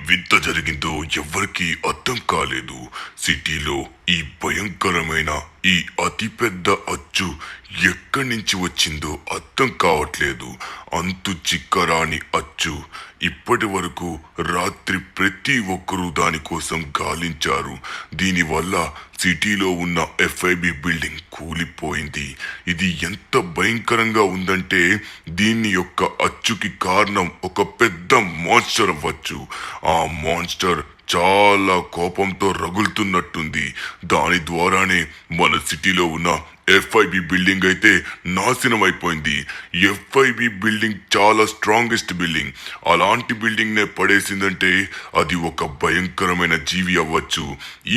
వింత జరిగిందో ఎవ్వరికీ అర్థం కాలేదు. సిటీలో ఈ భయంకరమైన ఈ అతిపెద్ద అచ్చు ఎక్కడి నుంచి వచ్చిందో అర్థం కావట్లేదు. అంతు చిక్కరాని అచ్చు. ఇప్పటి వరకు రాత్రి ప్రతి ఒక్కరూ దానికోసం గాలించారు. దీనివల్ల సిటీలో ఉన్న ఎఫ్ఐబి బిల్డింగ్ కూలిపోయింది. ఇది ఎంత భయంకరంగా ఉందంటే దీని యొక్క అచ్చుకి కారణం ఒక పెద్ద మాన్స్టర్ అవ్వచ్చు. ఆ మాన్స్టర్ చాలా కోపంతో రగులుతున్నట్టుంది. దాని ద్వారానే మన సిటీలో ఉన్న ఎఫ్ఐబి బిల్డింగ్ అయితే నాశనం అయిపోయింది. ఎఫ్ఐబి బిల్డింగ్ చాలా స్ట్రాంగెస్ట్ బిల్డింగ్. అలాంటి బిల్డింగ్ నే పడేసిందంటే అది ఒక భయంకరమైన జీవి అవ్వచ్చు.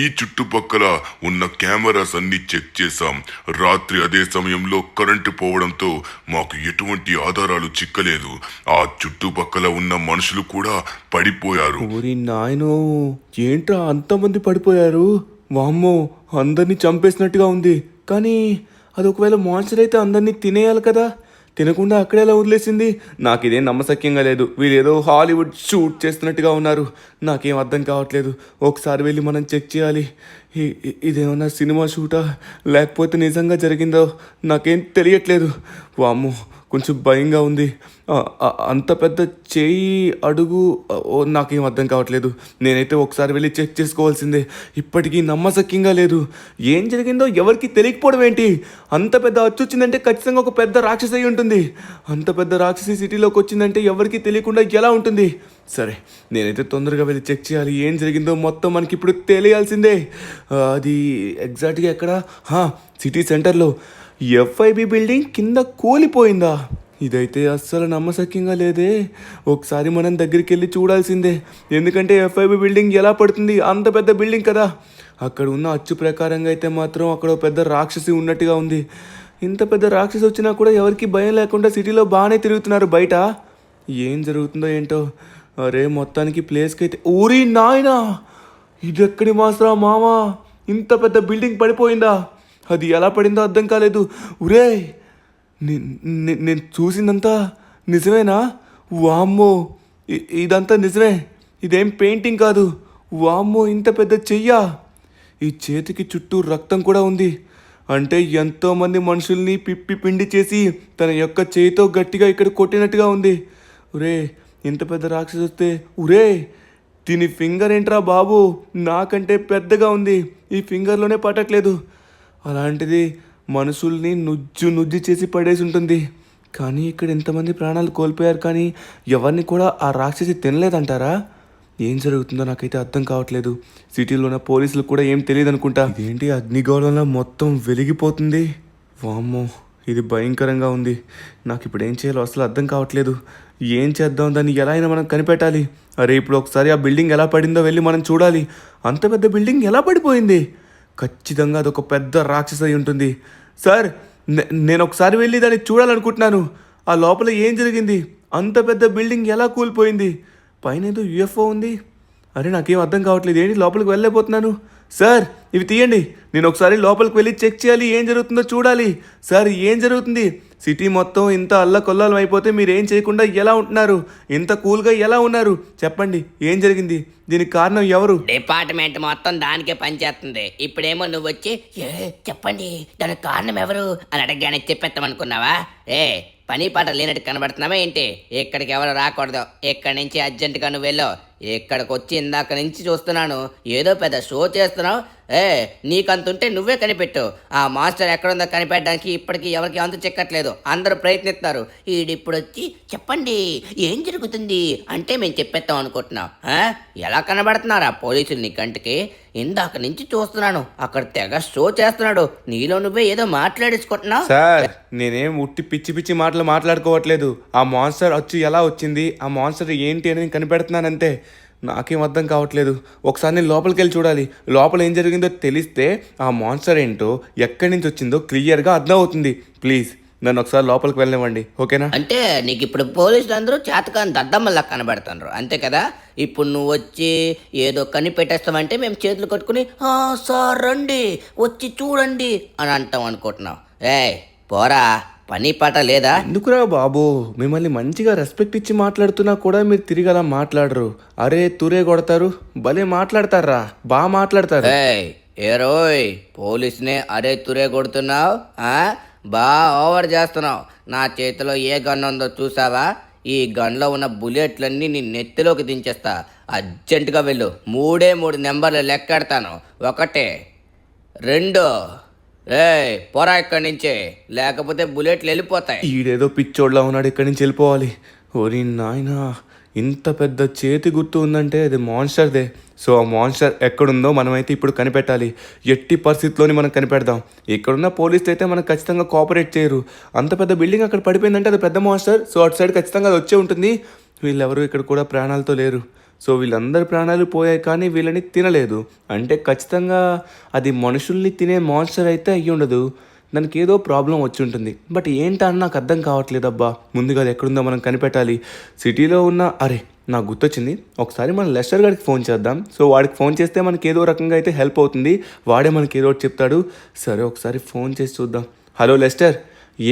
ఈ చుట్టుపక్కల ఉన్న కెమెరాస్ అన్ని చెక్ చేశాం. రాత్రి అదే సమయంలో కరెంటు పోవడంతో మాకు ఎటువంటి ఆధారాలు చిక్కలేదు. ఆ చుట్టుపక్కల ఉన్న మనుషులు కూడా పడిపోయారు. ఓరి నాయనో, ఏంట్రా అంతమంది పడిపోయారు? వామ్మో, అందరినీ చంపేసినట్టుగా ఉంది. కానీ అది ఒకవేళ మాన్స్టర్ అయితే అందరినీ తినేయాలి కదా, తినకుండా అక్కడే ఎలా వదిలేసింది? నాకు ఇదేం నమ్మశక్యంగా లేదు. వీళ్ళు ఏదో హాలీవుడ్ షూట్ చేస్తున్నట్టుగా ఉన్నారు. నాకేం అర్థం కావట్లేదు. ఒకసారి వెళ్ళి మనం చెక్ చేయాలి. ఇదేమన్నా సినిమా షూటా లేకపోతే నిజంగా జరిగిందో నాకేం తెలియట్లేదు. వామ్మో, కొంచెం భయంగా ఉంది. అంత పెద్ద చేయి, అడుగు, నాకేం అర్థం కావట్లేదు. నేనైతే ఒకసారి వెళ్ళి చెక్ చేసుకోవాల్సిందే. ఇప్పటికీ నమ్మశక్యంగా లేదు. ఏం జరిగిందో ఎవరికి తెలియకపోవడం ఏంటి? అంత పెద్ద అచ్చు వచ్చిందంటే ఖచ్చితంగా ఒక పెద్ద రాక్షసి అయి ఉంటుంది. అంత పెద్ద రాక్షసి సిటీలోకి వచ్చిందంటే ఎవరికి తెలియకుండా ఎలా ఉంటుంది? సరే, నేనైతే తొందరగా వెళ్ళి చెక్ చేయాలి. ఏం జరిగిందో మొత్తం మనకి ఇప్పుడు తెలియాల్సిందే. అది ఎగ్జాక్ట్గా ఎక్కడ? సిటీ సెంటర్లో ఎఫ్ఐబి బిల్డింగ్ కింద కూలిపోయిందా? ఇదైతే అస్సలు నమ్మశక్యంగా లేదే. ఒకసారి మనం దగ్గరికి వెళ్ళి చూడాల్సిందే. ఎందుకంటే ఎఫ్ఐబి బిల్డింగ్ ఎలా పడుతుంది? అంత పెద్ద బిల్డింగ్ కదా. అక్కడ ఉన్న అచ్చు ప్రకారంగా అయితే మాత్రం అక్కడ పెద్ద రాక్షసి ఉన్నట్టుగా ఉంది. ఇంత పెద్ద రాక్షసి వచ్చినా కూడా ఎవరికి భయం లేకుండా సిటీలో బాగానే తిరుగుతున్నారు బయట. ఏం జరుగుతుందో ఏంటో. అరే, మొత్తానికి ప్లేస్కి అయితే ఊరి నాయనా, ఇది ఎక్కడి మాసరా మామా? ఇంత పెద్ద బిల్డింగ్ పడిపోయిందా? అది ఎలా పడిందో అర్థం కాలేదు. ఉరే, నేను చూసిందంతా నిజమేనా? వామ్మో, ఇదంతా నిజమే. ఇదేం పెయింటింగ్ కాదు. వామ్మో, ఇంత పెద్ద చెయ్యా? ఈ చేతికి చుట్టూ రక్తం కూడా ఉంది. అంటే ఎంతోమంది మనుషుల్ని పిప్పి పిండి చేసి తన యొక్క చేయితో గట్టిగా ఇక్కడ కొట్టినట్టుగా ఉంది. ఉరే, ఇంత పెద్ద రాక్షసి వస్తే, ఉరే, దీని ఫింగర్ ఏంట్రా బాబు? నాకంటే పెద్దగా ఉంది. ఈ ఫింగర్లోనే పట్టట్లేదు. అలాంటిది మనుషుల్ని నుజ్జు చేసి పడేసి ఉంటుంది. కానీ ఇక్కడ ఎంతమంది ప్రాణాలు కోల్పోయారు, కానీ ఎవరిని కూడా ఆ రాక్షసి తినలేదంటారా? ఏం జరుగుతుందో నాకైతే అర్థం కావట్లేదు. సిటీలో ఉన్న పోలీసులు కూడా ఏం తెలియదు అనుకుంటా. ఇదేంటి అగ్నిగోళంలో మొత్తం వెలిగిపోతుంది? వామ్మో, ఇది భయంకరంగా ఉంది. నాకు ఇప్పుడు ఏం చేయాలో అసలు అర్థం కావట్లేదు. ఏం చేద్దాం? దాన్ని ఎలా అయినా మనం కనిపెట్టాలి. అరే, ఇప్పుడు ఒకసారి ఆ బిల్డింగ్ ఎలా పడిందో వెళ్ళి మనం చూడాలి. అంత పెద్ద బిల్డింగ్ ఎలా పడిపోయింది? ఖచ్చితంగా అదొక పెద్ద రాక్షసి అయి ఉంటుంది. సార్, నేను ఒకసారి వెళ్ళి దాన్ని చూడాలనుకుంటున్నాను. ఆ లోపల ఏం జరిగింది? అంత పెద్ద బిల్డింగ్ ఎలా కూలిపోయింది? పైన ఏదో యూఎఫ్ఓ ఉంది. అరే, నాకేం అర్థం కావట్లేదు. ఏంటి లోపలికి వెళ్ళలేకపోతున్నాను? సార్, ఇవి తీయండి. నేను ఒకసారి లోపలికి వెళ్ళి చెక్ చేయాలి. ఏం జరుగుతుందో చూడాలి. సార్, ఏం జరుగుతుంది? సిటీ మొత్తం ఇంత అల్లకొల్లాలం అయిపోతే మీరు ఏం చేయకుండా ఎలా ఉంటున్నారు? ఇంత కూల్గా ఎలా ఉన్నారు? చెప్పండి, ఏం జరిగింది? దీనికి కారణం ఎవరు? డిపార్ట్మెంట్ మొత్తం దానికే పనిచేస్తుంది. ఇప్పుడేమో నువ్వు వచ్చి చెప్పండి దానికి కారణం ఎవరు అని అడగగానే చెప్పేస్తామనుకున్నావా? పని పాట లేనట్టు కనబడుతున్నావా ఏంటి? ఇక్కడికి ఎవరు రాకూడదు. ఇక్కడి నుంచి అర్జెంటుగా నువ్వు వెళ్ళు. ఇక్కడికి వచ్చి ఇందాక నుంచి చూస్తున్నాను, ఏదో పెద్ద షో చేస్తున్నావు. నీకంతుంటే నువ్వే కనిపెట్టు. ఆ మాస్టర్ ఎక్కడుందో కనిపెట్టడానికి ఇప్పటికీ ఎవరికి అంతు చెక్కట్లేదు. అందరూ ప్రయత్నిస్తున్నారు. ఈడిప్పుడు వచ్చి చెప్పండి ఏం జరుగుతుంది అంటే మేము చెప్పేస్తాం అనుకుంటున్నావు? ఎలా కనబడుతున్నారా పోలీసులు నీ కంటికి? ఇందాక నుంచి చూస్తున్నాను, అక్కడ తెగ షో చేస్తున్నాడు. నీలో నువ్వే ఏదో మాట్లాడేసుకుంటున్నావు. సార్, నేనేం ఉట్టి పిచ్చి మాటలు మాట్లాడుకోవట్లేదు. ఆ మాన్స్టర్ వచ్చి ఎలా వచ్చింది, ఆ మాన్స్టర్ ఏంటి అని కనిపెడుతున్నానంతే. నాకేం అర్థం కావట్లేదు. ఒకసారి నేను లోపలికి వెళ్ళి చూడాలి. లోపల ఏం జరిగిందో తెలిస్తే ఆ మాన్స్టర్ ఏంటో, ఎక్కడి నుంచి వచ్చిందో క్లియర్గా అర్థం అవుతుంది. ప్లీజ్ నన్ను ఒకసారి లోపలికి వెళ్ళనివ్వండి, ఓకేనా? అంటే నీకు ఇప్పుడు పోలీసులు అందరూ చేతకాని దద్దమ్మల్లా కనబడుతున్నారు, అంతే కదా? ఇప్పుడు నువ్వు వచ్చి ఏదో కనిపెట్టేస్తావంటే మేము చేతులు కట్టుకుని సార్ రండి వచ్చి చూడండి అని అంటాం అనుకుంటున్నావు. పోరా, పని పాట లేదా? ఎందుకురా బాబు, మిమ్మల్ని మంచిగా రెస్పెక్ట్ ఇచ్చి మాట్లాడుతున్నా కూడా మీరు తిరిగి అలా మాట్లాడరు. అరే తురే కొడతారు, భలే మాట్లాడతారా, బాగా మాట్లాడతారు. ఏయ్ ఏరోయ్, పోలీసునే అరే తురే కొడుతున్నావు? బా ఓవర్ చేస్తున్నావు. నా చేతిలో ఏ గన్ ఉందో చూసావా? ఈ గన్లో ఉన్న బుల్లెట్లన్నీ నీ నెత్తిలోకి దించేస్తా. అర్జెంటుగా వెళ్ళు. 3 నెంబర్లు లెక్కెడతాను. 1 2. పోరా ఇక్కడి నుంచి, లేకపోతే బుల్లెట్లు వెళ్ళిపోతాయి. ఈడేదో పిచ్చోడ్లా ఉన్నాడు, ఇక్కడి నుంచి వెళ్ళిపోవాలి. ఓరి నాయనా, ఇంత పెద్ద చేతి గుర్తు ఉందంటే అది మాన్స్టర్దే. సో ఆ మాన్స్టర్ ఎక్కడుందో మనమైతే ఇప్పుడు కనిపెట్టాలి. ఎట్టి పరిస్థితిలోని మనం కనిపెడదాం. ఇక్కడున్న పోలీసులు అయితే మనకు ఖచ్చితంగా కోఆపరేట్ చేయరు. అంత పెద్ద బిల్డింగ్ అక్కడ పడిపోయిందంటే అది పెద్ద మాన్స్టర్. సో అటు సైడ్ ఖచ్చితంగా అది వచ్చే ఉంటుంది. వీళ్ళెవరు ఇక్కడ కూడా ప్రాణాలతో లేరు. సో వీళ్ళందరి ప్రాణాలు పోయాయి కానీ వీళ్ళని తినలేదు. అంటే ఖచ్చితంగా అది మనుషుల్ని తినే మాన్స్టర్ అయితే అయ్యి ఉండదు. దానికి ఏదో ప్రాబ్లం వచ్చి ఉంటుంది. బట్ ఏంటని నాకు అర్థం కావట్లేదు అబ్బా. ముందుగా అది ఎక్కడుందో మనం కనిపెట్టాలి. సిటీలో ఉన్న నాకు గుర్తొచ్చింది, ఒకసారి మనం లెస్టర్ గారికి ఫోన్ చేద్దాం. సో వాడికి ఫోన్ చేస్తే మనకి ఏదో రకంగా అయితే హెల్ప్ అవుతుంది. వాడే మనకి ఏదో ఒకటి చెప్తాడు. సరే ఒకసారి ఫోన్ చేసి చూద్దాం. హలో లెస్టర్,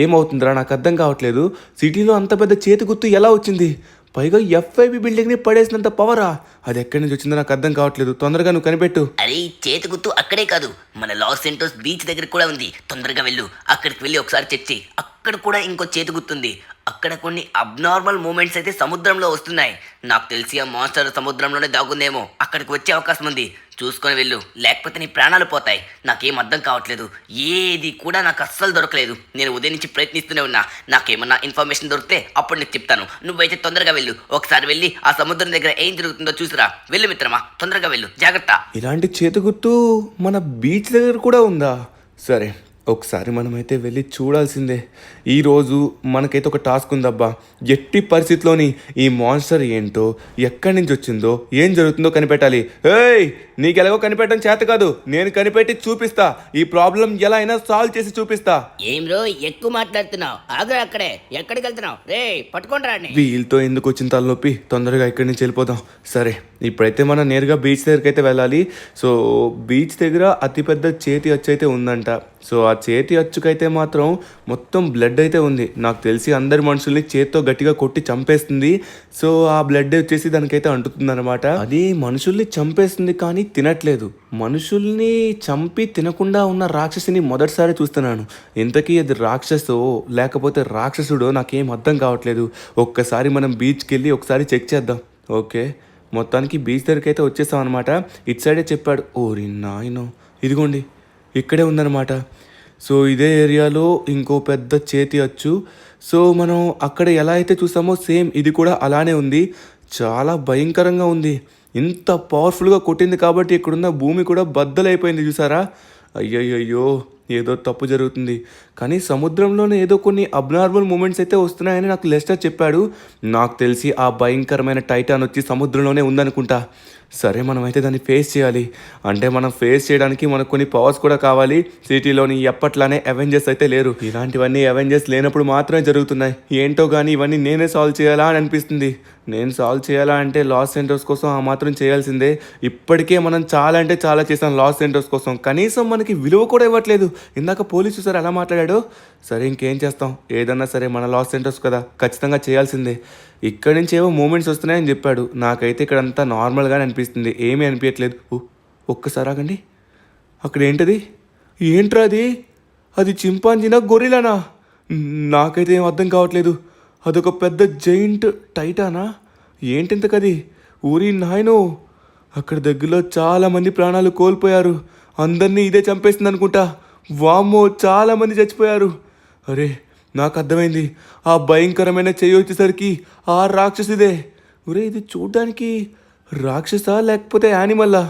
ఏమవుతుందిరా, నాకు అర్థం కావట్లేదు. సిటీలో అంత పెద్ద చేతి గుర్తు ఎలా వచ్చింది? పైగా FIB బిల్డింగ్ని పడేసినంత పవరా? అది ఎక్కడి నుంచి వచ్చిందో నాకు అర్థం కావట్లేదు. తొందరగా నువ్వు కనిపెట్టు. అరే చేతి గుర్తు అక్కడే కాదు, మన లాస్ సెంటోస్ బీచ్ దగ్గర కూడా ఉంది. తొందరగా వెళ్ళు, అక్కడికి వెళ్ళి ఒకసారి చెక్ చేయి. అక్కడ కూడా ఇంకో చేతి గుర్తుంది. అక్కడ కొన్ని అబ్నార్మల్ మూమెంట్స్ అయితే సముద్రంలో వస్తున్నాయి. నాకు తెలిసి ఆ మాన్స్టర్ సముద్రంలోనే దాగుందేమో. అక్కడికి వచ్చే అవకాశం ఉంది. చూసుకొని వెళ్ళు, లేకపోతే నీ ప్రాణాలు పోతాయి. నాకేం అర్థం కావట్లేదు. ఏది కూడా నాకు అస్సలు దొరకలేదు. నేను ఉదయం నుంచి ప్రయత్నిస్తూనే ఉన్నా. నాకేమన్నా ఇన్ఫర్మేషన్ దొరికితే అప్పుడు నీకు చెప్తాను. నువ్వైతే తొందరగా వెళ్ళు. ఒకసారి వెళ్ళి ఆ సముద్రం దగ్గర ఏం జరుగుతుందో చూసిరా. వెళ్ళు మిత్రమా, తొందరగా వెళ్ళు, జాగ్రత్త. ఇలాంటి చేతి గుర్తు మన బీచ్ దగ్గర కూడా ఉందా? సరే ఒకసారి మనమైతే వెళ్ళి చూడాల్సిందే. ఈరోజు మనకైతే ఒక టాస్క్ ఉందబ్బా. ఎట్టి పరిస్థితిలోని ఈ మాన్స్టర్ ఏంటో, ఎక్కడి నుంచి వచ్చిందో, ఏం జరుగుతుందో కనిపెట్టాలి. ఏయ్, నీకు ఎలాగో కనిపెట్టడం చేత కాదు, నేను కనిపెట్టి చూపిస్తా. ఈ ప్రాబ్లం ఎలా అయినా సాల్వ్ చేసి చూపిస్తా. ఏం రో ఎక్కువ మాట్లాడుతున్నావు? ఆగు అక్కడే. ఎక్కడికి వెళ్తున్నావు? రే పట్టుకోండి రాని. వీళ్ళతో ఎందుకు వచ్చిన తలనొప్పి, తొందరగా ఇక్కడి నుంచి వెళ్ళిపోదాం. సరే ఇప్పుడైతే మనం నేరుగా బీచ్ దగ్గరికి అయితే వెళ్ళాలి. సో బీచ్ దగ్గర అతిపెద్ద చేతి అచ్చు అయితే ఉందంట. సో ఆ చేతి అచ్చుకైతే మాత్రం మొత్తం బ్లడ్ అయితే ఉంది. నాకు తెలిసి అందరి మనుషుల్ని చేత్తో గట్టిగా కొట్టి చంపేస్తుంది. సో ఆ బ్లడ్ వచ్చేసి దానికైతే అంటుతుంది అనమాట. అది మనుషుల్ని చంపేస్తుంది కానీ తినట్లేదు. మనుషుల్ని చంపి తినకుండా ఉన్న రాక్షసిని మొదటిసారి చూస్తున్నాను. ఇంతకీ అది రాక్షసో లేకపోతే రాక్షసుడో నాకేం అర్థం కావట్లేదు. ఒక్కసారి మనం బీచ్కి వెళ్ళి ఒకసారి చెక్ చేద్దాం. ఓకే, మొత్తానికి బీచ్ దగ్గరికి అయితే వచ్చేసాం అనమాట. ఇటు సైడే చెప్పాడు. ఓరి నాయనో, ఇదిగోండి ఇక్కడే ఉందన్నమాట. సో ఇదే ఏరియాలో ఇంకో పెద్ద చేతి అచ్చు. సో మనం అక్కడ ఎలా అయితే చూసామో సేమ్ ఇది కూడా అలానే ఉంది. చాలా భయంకరంగా ఉంది. ఇంత పవర్ఫుల్గా కొట్టింది కాబట్టి ఇక్కడున్న భూమి కూడా బద్దలైపోయింది. చూసారా? అయ్యయ్యో, ఏదో తప్పు జరుగుతుంది. కానీ సముద్రంలోనే ఏదో కొన్ని అబ్నార్మల్ మూమెంట్స్ అయితే వస్తున్నాయని నాకు లెస్టర్ చెప్పాడు. నాకు తెలిసి ఆ భయంకరమైన టైటాన్ వచ్చి సముద్రంలోనే ఉందనుకుంటా. సరే మనమైతే దాన్ని ఫేస్ చేయాలి. అంటే మనం ఫేస్ చేయడానికి మనకు కొన్ని పవర్స్ కూడా కావాలి. సిటీలోని ఎప్పట్లానే అవెంజర్స్ అయితే లేరు. ఇలాంటివన్నీ అవెంజర్స్ లేనప్పుడు మాత్రమే జరుగుతున్నాయి. ఏంటో కానీ ఇవన్నీ నేనే సాల్వ్ చేయాలా అని అనిపిస్తుంది. నేను సాల్వ్ చేయాలా అంటే లాస్ సెంటర్స్ కోసం ఆ మాత్రం చేయాల్సిందే. ఇప్పటికే మనం చాలా అంటే చాలా చేసాం లాస్ సెంటర్స్ కోసం. కనీసం మనకి విలువ కూడా ఇవ్వట్లేదు. ఇందాక పోలీసు సార్ ఎలా మాట్లాడాడు. సరే ఇంకేం చేస్తాం, ఏదన్నా సరే మన లాస్ సెంటర్స్ కదా, ఖచ్చితంగా చేయాల్సిందే. ఇక్కడి నుంచి ఏవో మూమెంట్స్ వస్తున్నాయని చెప్పాడు. నాకైతే ఇక్కడంతా నార్మల్గానే అనిపిస్తుంది, ఏమీ అనిపించట్లేదు. ఒక్కసారి ఆగండి, అక్కడ ఏంటది? ఏంట్రా అది? అది చింపాంజీనా గొరిలానా? నాకైతే ఏం అర్థం కావట్లేదు. అదొక పెద్ద జైంట్ టైటానా ఏంటింతకది? ఊరి నాయనో, అక్కడ దగ్గరలో చాలామంది ప్రాణాలు కోల్పోయారు. అందరినీ ఇదే చంపేస్తుంది అనుకుంటా. వామ్మో, చాలామంది చచ్చిపోయారు. అరే నాకు అర్థమైంది, ఆ భయంకరమైన చెయ్యి వచ్చేసరికి ఆ రాక్షసిదే. ఒరే ఇది చూడ్డానికి రాక్షసా లేకపోతే యానిమల్లా?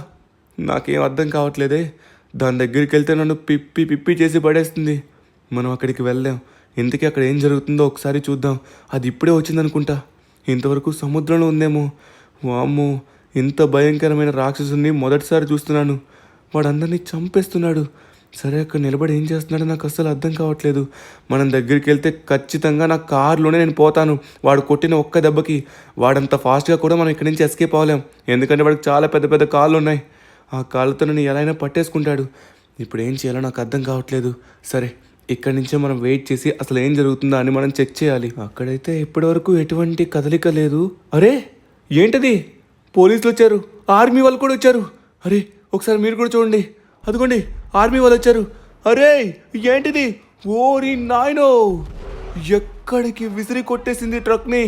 నాకేం అర్థం కావట్లేదే. దాని దగ్గరికి వెళ్తే నన్ను పిప్పి పిప్పి చేసి పడేస్తుంది. మనం అక్కడికి వెళ్ళాం. ఇంతకీ అక్కడ ఏం జరుగుతుందో ఒకసారి చూద్దాం. అది ఇప్పుడే వచ్చిందనుకుంటా. ఇంతవరకు సముద్రంలో ఉందేమో. వామ్మో, ఇంత భయంకరమైన రాక్షసుని మొదటిసారి చూస్తున్నాను. వాడు అందరినీ చంపేస్తున్నాడు. సరే అక్కడ నిలబడి ఏం చేస్తున్నాడో నాకు అస్సలు అర్థం కావట్లేదు. మనం దగ్గరికి వెళ్తే ఖచ్చితంగా నా కారులోనే నేను పోతాను. వాడు కొట్టిన ఒక్క దెబ్బకి. వాడంత ఫాస్ట్గా కూడా మనం ఇక్కడి నుంచి ఎస్కేప్ అవ్వలేం. ఎందుకంటే వాడికి చాలా పెద్ద పెద్ద కాళ్ళు ఉన్నాయి. ఆ కాళ్ళతో నన్ను ఎలా అయినా పట్టేసుకుంటాడు. ఇప్పుడు ఏం చేయాలో నాకు అర్థం కావట్లేదు. సరే ఇక్కడి నుంచే మనం వెయిట్ చేసి అసలు ఏం జరుగుతుందా అని మనం చెక్ చేయాలి. అక్కడైతే ఇప్పటివరకు ఎటువంటి కదలిక లేదు. అరే ఏంటది? పోలీసులు వచ్చారు, ఆర్మీ వాళ్ళు కూడా వచ్చారు. అరే ఒకసారి మీరు కూడా చూడండి, అదిగోండి ఆర్మీ వాళ్ళు వచ్చారు. అరే ఏంటిది? ఓరి నాయనో, ఎక్కడికి విసిరి కొట్టేసింది ట్రక్ని.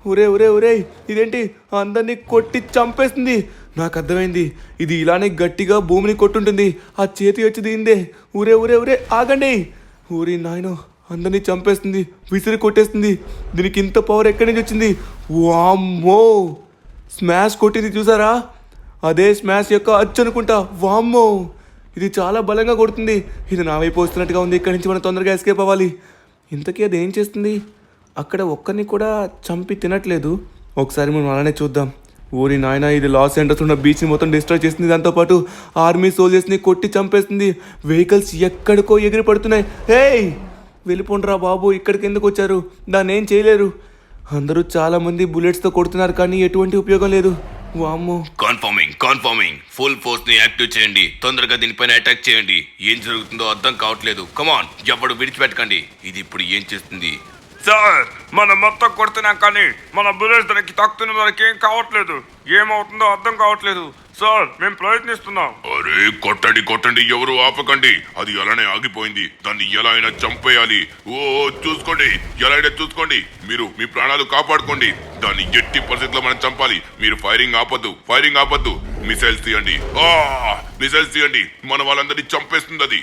ఒరే ఒరే ఒరే, ఇదేంటి అందరినీ కొట్టి చంపేస్తుంది. నాకు అర్థమైంది, ఇది ఇలానే గట్టిగా భూమిని కొట్టుంటుంది. ఆ చేతి వచ్చి దీందే. ఊరే ఊరే ఊరే ఆగండి. ఊరి నాయనో, అందరినీ చంపేస్తుంది, విసిరి కొట్టేస్తుంది. దీనికి ఇంత పవర్ ఎక్కడి నుంచి వచ్చింది? వామ్మో, స్మాష్ కొట్టింది చూసారా? అదే స్మాష్ యొక్క అచ్చు అనుకుంటా. వామ్మో, ఇది చాలా బలంగా కొడుతుంది. ఇది నా వైపు వస్తున్నట్టుగా ఉంది. ఇక్కడి నుంచి మనం తొందరగా ఎస్కేప్ అవ్వాలి. ఇంతకీ అది ఏం చేస్తుంది? అక్కడ ఒక్కరిని కూడా చంపి తినట్లేదు. ఒకసారి మనం అలానే చూద్దాం. ఊరి నాయన, ఇది లాస్ ఏంజల్స్ ఉన్న బీచ్ని మొత్తం డిస్ట్రాయ్ చేస్తుంది. దాంతోపాటు ఆర్మీ సోల్జర్స్ని కొట్టి చంపేస్తుంది. వెహికల్స్ ఎక్కడికో ఎగిరి పడుతున్నాయి. హేయ్ వెళ్ళిపోండ్రా బాబు, ఇక్కడికి ఎందుకు వచ్చారు? దాన్ని ఏం చేయలేరు. అందరూ చాలామంది బుల్లెట్స్తో కొడుతున్నారు కానీ ఎటువంటి ఉపయోగం లేదు. వామ్మో, కన్ఫర్మింగ్ ఫుల్ ఫోర్స్ ని యాక్టివ్ చేయండి. తొందరగా దీనిపైన అటాక్ చేయండి. ఏం జరుగుతుందో అర్థం కావట్లేదు. కమాన్, ఎవడు విడిచిపెట్టకండి. ఇది ఇప్పుడు ఏం చేస్తుంది? సార్, మనం మొత్తం కొడుతున్నాం కానీ మన బుల్లెట్స్ దానికి తాకుతున్న మనకి ఏం కావట్లేదు. ఏమవుతుందో అర్థం కావట్లేదు సార్. మేము ప్రయత్నిస్తున్నాం. అరే కొట్టండి కొట్టండి, ఎవరు ఆపకండి. అది అలానే ఆగిపోయింది. దాన్ని ఎలా అయినా చంపేయాలి. ఓ చూసుకోండి, ఎలా అయినా చూసుకోండి. మీరు మీ ప్రాణాలు కాపాడుకోండి. దాన్ని ఎట్టి పరిస్థితుల్లో మనం చంపాలి. మీరు ఫైరింగ్ ఆపద్దు. మిసైల్స్ తీయండి, మిసైల్స్ తీయండి. మన వాళ్ళందరినీ చంపేస్తుంది అది.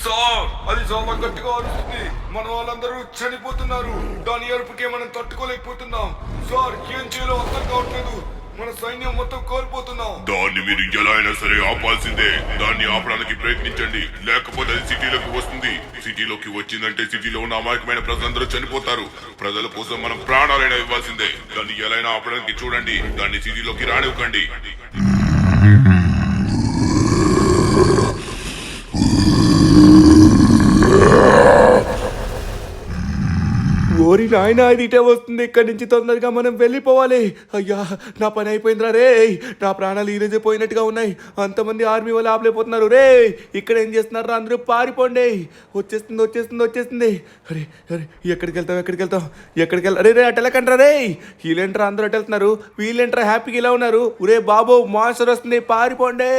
సార్, అది చాలా గట్టిగా అరుస్తుంది. మన వాళ్ళందరూ చనిపోతున్నారు. దాని అరుపుకే మనం తట్టుకోలేకపోతున్నాం. సార్, ఏం చేయాలో అర్థం కావట్లేదు. మన సైన్యం మొత్తం కోల్పోతున్నాం. దాన్ని మీరు ఎలా అయినా సరే ఆపాల్సిందే. దాన్ని ఆపడానికి ప్రయత్నించండి, లేకపోతే అది సిటీలోకి వస్తుంది. సిటీలోకి వచ్చిందంటే సిటీలో ఉన్న అమాయకమైన ప్రజలందరూ చనిపోతారు. ప్రజల కోసం మనం ప్రాణాలైనా ఇవ్వాల్సిందే. దాన్ని ఎలా అయినా ఆపడానికి చూడండి. దాన్ని సిటీలోకి రానివ్వకండి. ఓరి నాయన, ఇది ఇటే వస్తుంది. ఇక్కడి నుంచి తొందరగా మనం వెళ్ళిపోవాలి. అయ్యా, నా పని అయిపోయిందిరా రే. నా ప్రాణాలు ఈరోజే పోయినట్టుగా ఉన్నాయి. అంతమంది ఆర్మీ వాళ్ళు ఆపలేకపోతున్నారు రే. ఇక్కడ ఏం చేస్తున్నారు? అందరూ పారిపోండి. వచ్చేస్తుంది. అరే అరే, ఎక్కడికి వెళ్తాం? అరే రే, అటు వెళ్ళకండ్రా రే. వీళ్ళేంట్రా అందరూ అటు వెళ్తున్నారు? వీళ్ళేంట్రా హ్యాపీగా ఇలా ఉన్నారు? ఒరే బాబు, మాస్టర్ వస్తుంది, పారిపోండి.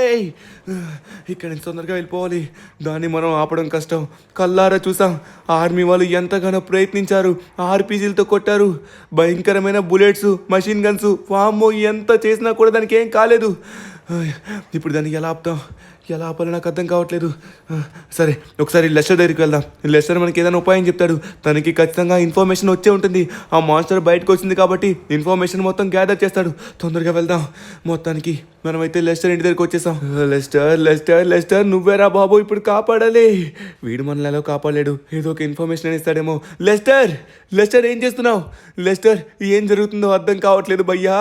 ఇక్కడి నుంచి తొందరగా వెళ్ళిపోవాలి. దాన్ని మనం ఆపడం కష్టం. కల్లారా చూసాం, ఆర్మీ వాళ్ళు ఎంతగానో ప్రయత్నించారు. ఆర్పీజీలతో కొట్టారు, భయంకరమైన బుల్లెట్స్, మషిన్ గన్స్. వామ్మో, ఎంత చేసినా కూడా దానికి ఏం కాలేదు. ఇప్పుడు దాన్ని ఎలా ఆపాలో నాకు అర్థం కావట్లేదు. సరే, ఒకసారి లెస్టర్ దగ్గరికి వెళ్దాం. లెస్టర్ మనకి ఏదైనా ఉపాయం చెప్తాడు. తనకి ఖచ్చితంగా ఇన్ఫర్మేషన్ వచ్చే ఉంటుంది. ఆ మాన్స్టర్ బయటకు వచ్చింది కాబట్టి ఇన్ఫర్మేషన్ మొత్తం గ్యాదర్ చేస్తాడు. తొందరగా వెళ్దాం. మొత్తానికి మనమైతే లెస్టర్ ఇంటి దగ్గరికి వచ్చేసాం. లెస్టర్ నువ్వేరా బాబు, ఇప్పుడు కాపాడాలి. వీడు మనల్ని ఎలా కాపాడలేడు, ఏదో ఒక ఇన్ఫర్మేషన్ ఇస్తాడేమో. లెస్టర్ ఏం చేస్తున్నావు? లెస్టర్, ఏం జరుగుతుందో అర్థం కావట్లేదు భయ్యా.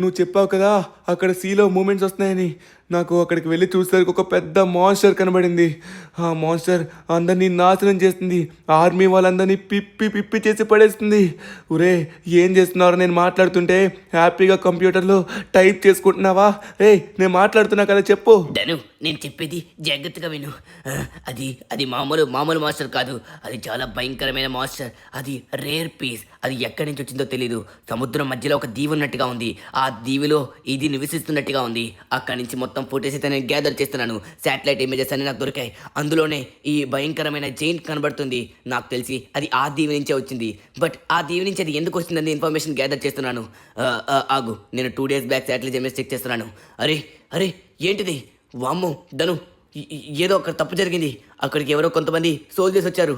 నువ్వు చెప్పావు కదా అక్కడ సీలో మూమెంట్స్ వస్తున్నాయని. నాకు అక్కడికి వెళ్ళి చూసేసరికి ఒక పెద్ద మాన్స్టర్ కనబడింది. ఆ మాన్స్టర్ అందరినీ నాశనం చేస్తుంది. ఆర్మీ వాళ్ళందరినీ పిప్పి చేసి పడేస్తుంది. ఒరే, ఏం చేస్తున్నారో? నేను మాట్లాడుతుంటే హ్యాపీగా కంప్యూటర్లో టైప్ చేసుకుంటున్నావా? రే, నేను మాట్లాడుతున్నా కదా, చెప్పు. ధను, నేను చెప్పేది జాగ్రత్తగా విను. అది మామూలు మాస్టర్ కాదు. అది చాలా భయంకరమైన మాస్టర్. అది రేర్ పీస్. అది ఎక్కడి నుంచి వచ్చిందో తెలీదు. సముద్రం మధ్యలో ఒక దీవి ఉన్నట్టుగా ఉంది. ఆ దీవిలో ఇది నివసిస్తున్నట్టుగా ఉంది. అక్కడి నుంచి మొత్తం ఫుటేజ్ అయితే నేను గ్యాదర్ చేస్తున్నాను. శాటిలైట్ ఇమేజెస్ అన్ని నాకు దొరికాయి. అందులోనే ఈ భయంకరమైన జైంట్ కనబడుతుంది. నాకు తెలిసి అది ఆ దీవి నుంచే వచ్చింది. బట్ ఆ దీవి నుంచి అది ఎందుకు వచ్చిందని ఇన్ఫర్మేషన్ గ్యాదర్ చేస్తున్నాను. ఆగు, నేను 2 days back satellite image check చేస్తున్నాను. అరే ఏంటిది? వామ్మో ధను, ఏదో అక్కడ తప్పు జరిగింది. అక్కడికి ఎవరో కొంతమంది సోల్జర్స్ వచ్చారు.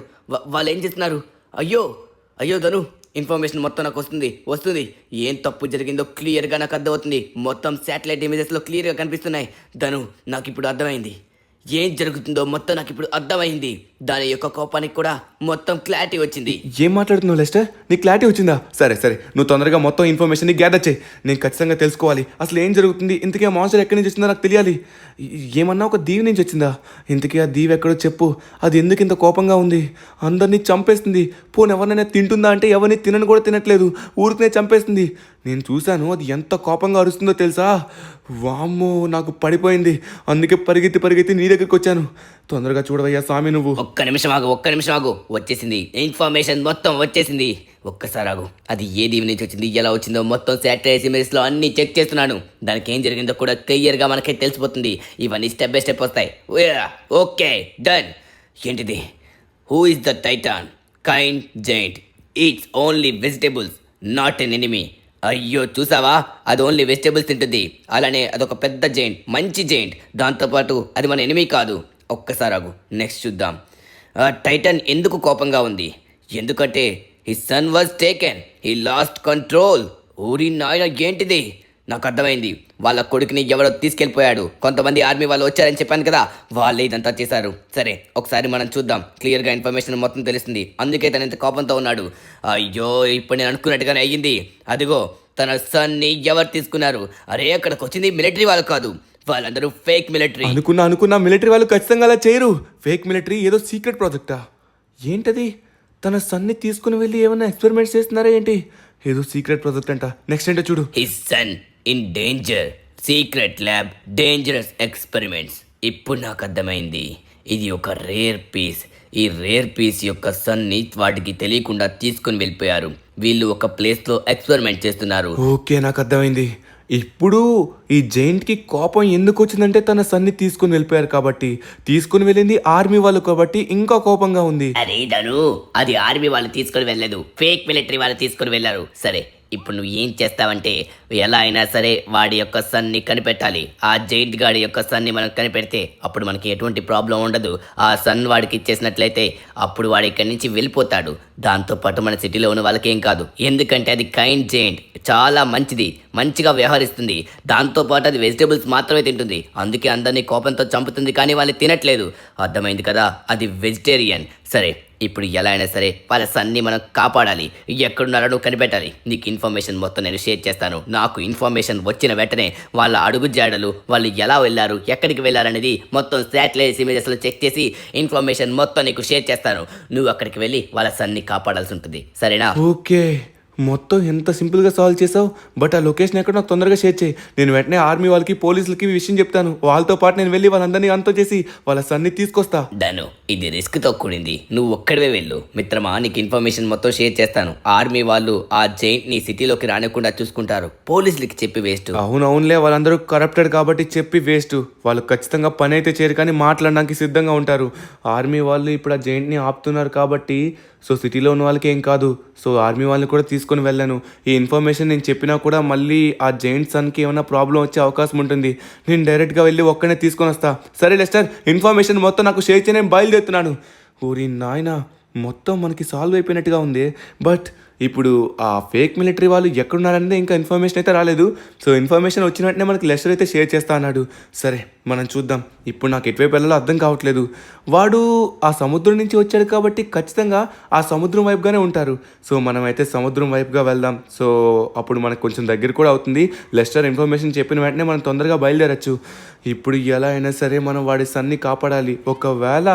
వాళ్ళు ఏం చేస్తున్నారు? అయ్యో ధను, ఇన్ఫర్మేషన్ మొత్తం నాకు వస్తుంది. ఏం తప్పు జరిగిందో క్లియర్గా నాకు అర్థమవుతుంది. మొత్తం శాటిలైట్ ఇమేజెస్లో క్లియర్గా కనిపిస్తున్నాయి. ధను, నాకు ఇప్పుడు అర్థమైంది. ఏం జరుగుతుందో మొత్తం నాకు ఇప్పుడు అర్థమైంది. దాని యొక్క కోపానికి కూడా మొత్తం క్లారిటీ వచ్చింది. ఏం మాట్లాడుతున్నావు లెస్టర్? నీకు క్లారిటీ వచ్చిందా? సరే సరే, నువ్వు తొందరగా మొత్తం ఇన్ఫర్మేషన్ గ్యాదర్ చేయి. నేను ఖచ్చితంగా తెలుసుకోవాలి అసలు ఏం జరుగుతుంది. ఇంతకీ ఆ మాన్స్టర్ ఎక్కడి నుంచి వచ్చిందో నాకు తెలియాలి. ఏమన్నా ఒక దీవి నుంచి వచ్చిందా? ఇంతకీ ఆ దీవి ఎక్కడో చెప్పు. అది ఎందుకు ఇంత కోపంగా ఉంది? అందరినీ చంపేస్తుంది. పోనీ ఎవరినైనా తింటుందా అంటే ఎవరిని తినను కూడా తినట్లేదు, ఊరికనే చంపేస్తుంది. నేను చూశాను అది ఎంత కోపంగా అరుస్తుందో తెలుసా? వామ్మో, నాకు పడిపోయింది. అందుకే పరిగెత్తి నీ దగ్గరికి వచ్చాను. తొందరగా చూడవయ్యా స్వామి నువ్వు. ఒక్క నిమిషం ఆగు. వచ్చేసింది, ఇన్ఫర్మేషన్ మొత్తం వచ్చేసింది. ఒక్కసారి ఆగు. అది ఏ దీవి నుంచి వచ్చింది, ఎలా వచ్చిందో మొత్తం శాటిలైట్ ఇమేజ్లో అన్ని చెక్ చేస్తున్నాను. దానికి ఏం జరిగిందో కూడా క్లియర్గా మనకి తెలిసిపోతుంది. ఇవన్నీ స్టెప్ బై స్టెప్ వస్తాయి. Okay, done. ఏంటిది? Who is the titan? Kind giant. Eats only vegetables, not an enemy. అయ్యో, చూసావా? అది ఓన్లీ వెజిటేబుల్స్ తింటుంది. అలానే అదొక పెద్ద జైంట్, మంచి జైంట్. దాంతోపాటు అది మన ఎనిమీ కాదు. ఒక్కసారి ఆగు, నెక్స్ట్ చూద్దాం. టైటన్ ఎందుకు కోపంగా ఉంది? ఎందుకంటే his son was taken, he lost control. ఊరి నాయన, ఏంటిది? నాకు అర్థమైంది. వాళ్ళ కొడుకుని ఎవరో తీసుకెళ్ళిపోయాడు. కొంతమంది ఆర్మీ వాళ్ళు వచ్చారని చెప్పాను కదా, వాళ్ళే ఇదంతా చేశారు. సరే, ఒకసారి మనం చూద్దాం. క్లియర్గా ఇన్ఫర్మేషన్ మొత్తం తెలుస్తుంది. అందుకే తను ఇంత కోపంతో ఉన్నాడు. అయ్యో, ఇప్పుడు నేను అనుకున్నట్టుగానే అయ్యింది. అదిగో తన సన్ని ఎవరు తీసుకున్నారు. అరే, అక్కడికి వచ్చింది మిలిటరీ వాళ్ళు కాదు, వాళ్ళందరూ ఫేక్ మిలిటరీ. అనుకున్నా మిలిటరీ వాళ్ళు ఖచ్చితంగా అలా చేయరు. ఫేక్ మిలిటరీ ఏదో సీక్రెట్ ప్రాజెక్టా? ఏంటది? తన సన్ని తీసుకుని వెళ్ళి ఏమైనా ఎక్స్పెరిమెంట్స్ చేస్తున్నారా ఏంటి? ఏదో సీక్రెట్ ప్రాజెక్ట్ అంట. నెక్స్ట్ ఏంటో చూడు. His son in danger, secret lab, dangerous experiments. ఇప్పుడు నాకు అర్థమైంది, ఇది ఒక రేర్ పీస్. ఈ రేర్ పీస్ యొక్క సన్ని వాటికి తెలియకుండా తీసుకుని వెళ్ళిపోయారు. వీళ్ళు ఒక ప్లేస్లో ఎక్స్పెరిమెంట్ చేస్తున్నారు. ఓకే, నాకు అర్థమైంది. ఇప్పుడు ఈ జైంట్కి కోపం ఎందుకు వచ్చిందంటే తన సన్ని తీసుకుని వెళ్ళిపోయారు కాబట్టి. తీసుకుని వెళ్ళింది ఆర్మీ వాళ్ళు కాబట్టి ఇంకా కోపంగా ఉంది. అరే ధను, అది ఆర్మీ వాళ్ళు తీసుకుని వెళ్ళలేదు, ఫేక్ మిలిటరీ వాళ్ళు తీసుకుని వెళ్ళారు. సరే, ఇప్పుడు నువ్వు ఏం చేస్తావంటే ఎలా అయినా సరే వాడి యొక్క సన్ని కనిపెట్టాలి. ఆ జైంట్ గాడి యొక్క సన్ని మనం కనిపెడితే అప్పుడు మనకి ఎటువంటి ప్రాబ్లం ఉండదు. ఆ సన్ వాడికి ఇచ్చేసినట్లయితే అప్పుడు వాడి ఇక్కడి నుంచి వెళ్ళిపోతాడు. దాంతోపాటు మన సిటీలో ఉన్న వాళ్ళకి ఏం కాదు, ఎందుకంటే అది కైండ్ జైంట్, చాలా మంచిది, మంచిగా వ్యవహరిస్తుంది. దాంతోపాటు అది వెజిటేబుల్స్ మాత్రమే తింటుంది. అందుకే అందరినీ కోపంతో చంపుతుంది, కానీ వాళ్ళు తినట్లేదు. అర్థమైంది కదా, అది వెజిటేరియన్. సరే, ఇప్పుడు ఎలా అయినా సరే వాళ్ళ సన్ని మనం కాపాడాలి. ఎక్కడున్నారో నువ్వు కనిపెట్టాలి. నీకు ఇన్ఫర్మేషన్ మొత్తం నేను షేర్ చేస్తాను. నాకు ఇన్ఫర్మేషన్ వచ్చిన వెంటనే వాళ్ళ అడుగు జాడలు, వాళ్ళు ఎలా వెళ్ళారు, ఎక్కడికి వెళ్ళారనేది మొత్తం శాటిలైట్ ఇమేజెస్లో చెక్ చేసి ఇన్ఫర్మేషన్ మొత్తం నీకు షేర్ చేస్తాను. నువ్వు అక్కడికి వెళ్ళి వాళ్ళ సన్ని కాపాడాల్సి ఉంటుంది, సరేనా? ఓకే, మొత్తం ఎంత సింపుల్గా సాల్వ్ చేసావు. బట్ ఆ లొకేషన్ ఎక్కడ నాకు తొందరగా షేర్ చేయి. నేను వెంటనే ఆర్మీ వాళ్ళకి, పోలీసులకి ఈ విషయం చెప్తాను. వాళ్ళతో పాటు నేను వెళ్ళి వాళ్ళందరినీ అంతం చేసి వాళ్ళ సన్ని తీసుకొస్తా. డను, ఇది రిస్క్తో కూడింది. నువ్వు ఒక్కడివే వెళ్ళు మిత్రమా. నీకు ఇన్ఫర్మేషన్ మొత్తం షేర్ చేస్తాను. ఆర్మీ వాళ్ళు ఆ జైంట్ ని సిటీలోకి రానికుండా చూసుకుంటారు. పోలీసులకి చెప్పి వేస్ట్. అవునవునులే, వాళ్ళందరూ కరప్టెడ్ కాబట్టి చెప్పి వేస్ట్. వాళ్ళు ఖచ్చితంగా పని అయితే చేయరు, కానీ మాట్లాడడానికి సిద్ధంగా ఉంటారు. ఆర్మీ వాళ్ళు ఇప్పుడు ఆ జైంట్ని ఆపుతున్నారు కాబట్టి సో సిటీలో ఉన్న వాళ్ళకి ఏం కాదు. సో ఆర్మీ వాళ్ళని కూడా తీసుకొని వెళ్ళాను. ఈ ఇన్ఫర్మేషన్ నేను చెప్పినా కూడా మళ్ళీ ఆ జైంట్ సన్కి ఏమైనా ప్రాబ్లం వచ్చే అవకాశం ఉంటుంది. నేను డైరెక్ట్గా వెళ్ళి ఒక్కనే తీసుకొని వస్తా. సరే లెస్టర్, ఇన్ఫర్మేషన్ మొత్తం నాకు షేర్ చేసి నేను బయలుదేరుతున్నాను. ఊరి నాయన, మొత్తం మనకి సాల్వ్ అయిపోయినట్టుగా ఉంది. బట్ ఇప్పుడు ఆ ఫేక్ మిలిటరీ వాళ్ళు ఎక్కడున్నారనేది ఇంకా ఇన్ఫర్మేషన్ అయితే రాలేదు. సో ఇన్ఫర్మేషన్ వచ్చిన వెంటనే మనకి లెస్టర్ అయితే షేర్ చేస్తా అన్నాడు. సరే, మనం చూద్దాం. ఇప్పుడు నాకు ఎటువైపు వెళ్ళాలో అర్థం కావట్లేదు. వాడు ఆ సముద్రం నుంచి వచ్చాడు కాబట్టి ఖచ్చితంగా ఆ సముద్రం వైపుగానే ఉంటారు. సో మనమైతే సముద్రం వైపుగా వెళ్దాం. సో అప్పుడు మనకు కొంచెం దగ్గర కూడా అవుతుంది. లెస్టర్ ఇన్ఫర్మేషన్ చెప్పిన వెంటనే మనం తొందరగా బయలుదేరచ్చు. ఇప్పుడు ఎలా అయినా సరే మనం వాడి సన్ని కాపాడాలి. ఒకవేళ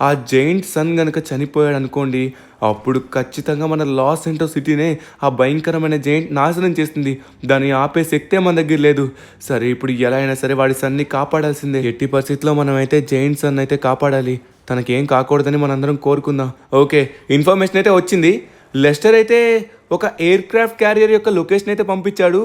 ఆ జైంట్ సన్ గనక చనిపోయాడు అనుకోండి, అప్పుడు ఖచ్చితంగా మన లాస్ ఏంటో సిటీనే ఆ భయంకరమైన జైంట్ నాశనం చేస్తుంది. దాన్ని ఆపే శక్తే మన దగ్గర లేదు. సరే, ఇప్పుడు ఎలా అయినా సరే వాడి సన్ని కాపాడాల్సిందే. ఎట్టి పరిస్థితిలో మనం అయితే జైంట్ సన్ అయితే కాపాడాలి. తనకేం కాకూడదని మనందరం కోరుకుందాం. ఓకే, ఇన్ఫర్మేషన్ అయితే వచ్చింది. లెస్టర్ అయితే ఒక ఎయిర్ క్రాఫ్ట్ క్యారియర్ యొక్క లొకేషన్ అయితే పంపించాడు.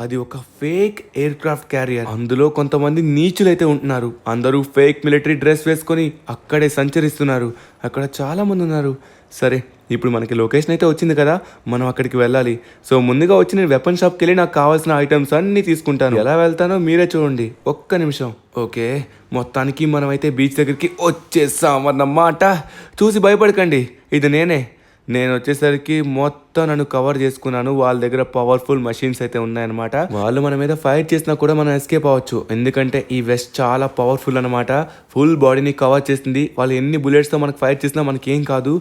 అది ఒక ఫేక్ ఎయిర్ క్రాఫ్ట్ క్యారియర్. అందులో కొంతమంది నీచులైతే ఉంటున్నారు. అందరూ ఫేక్ మిలిటరీ డ్రెస్ వేసుకొని అక్కడే సంచరిస్తున్నారు. అక్కడ చాలా మంది ఉన్నారు. సరే, ఇప్పుడు మనకి లొకేషన్ అయితే వచ్చింది కదా, మనం అక్కడికి వెళ్ళాలి. సో ముందుగా వచ్చి నేను వెపన్ షాప్కి వెళ్ళి నాకు కావాల్సిన ఐటమ్స్ అన్నీ తీసుకుంటాను. ఎలా వెళ్తానో మీరే చూడండి. ఒక్క నిమిషం. ఓకే, మొత్తానికి మనం అయితే బీచ్ దగ్గరికి వచ్చేసాం అన్నమాట. చూసి భయపడకండి, ఇది నేనే. నేను వచ్చేసరికి మొత్తం నన్ను కవర్ చేసుకున్నాను. వాళ్ళ దగ్గర పవర్ఫుల్ మషిన్స్ అయితే ఉన్నాయన్నమాట. వాళ్ళు మన మీద ఫైర్ చేసినా కూడా మనం ఎస్కేప్ అవ్వచ్చు, ఎందుకంటే ఈ వెస్ట్ చాలా పవర్ఫుల్ అనమాట. ఫుల్ బాడీని కవర్ చేస్తుంది. వాళ్ళు ఎన్ని బుల్లెట్స్తో మనకు ఫైర్ చేసినా మనకి ఏం కాదు.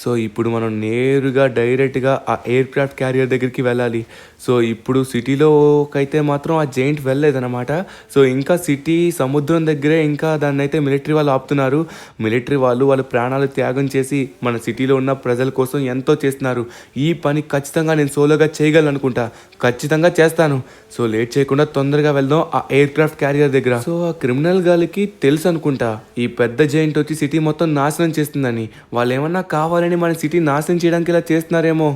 సో ఇప్పుడు మనం నేరుగా డైరెక్ట్గా ఆ ఎయిర్ క్రాఫ్ట్ క్యారియర్ దగ్గరికి వెళ్ళాలి. సో ఇప్పుడు సిటీలోకైతే మాత్రం ఆ జైంట్ వెళ్ళలేదన్నమాట. సో ఇంకా సిటీ సముద్రం దగ్గరే ఇంకా దాన్ని అయితే మిలిటరీ వాళ్ళు ఆపుతున్నారు. మిలిటరీ వాళ్ళు ప్రాణాలు త్యాగం చేసి మన సిటీలో ఉన్న ప్రజల కోసం ఎంతో చేస్తున్నారు. ఈ పని ఖచ్చితంగా నేను సోలోగా చేయగలను అనుకుంటా. ఖచ్చితంగా చేస్తాను. సో లేట్ చేయకుండా తొందరగా వెళ్దాం ఆ ఎయిర్ క్రాఫ్ట్ క్యారియర్ దగ్గర. సో ఆ క్రిమినల్ గాలికి తెలుసు అనుకుంటా ఈ పెద్ద జైంట్ వచ్చి సిటీ మొత్తం నాశనం చేస్తుందని. వాళ్ళు ఏమన్నా కావాలని మన సిటీ నాశనం చేయడానికి ఇలా చేస్తున్నారేమో.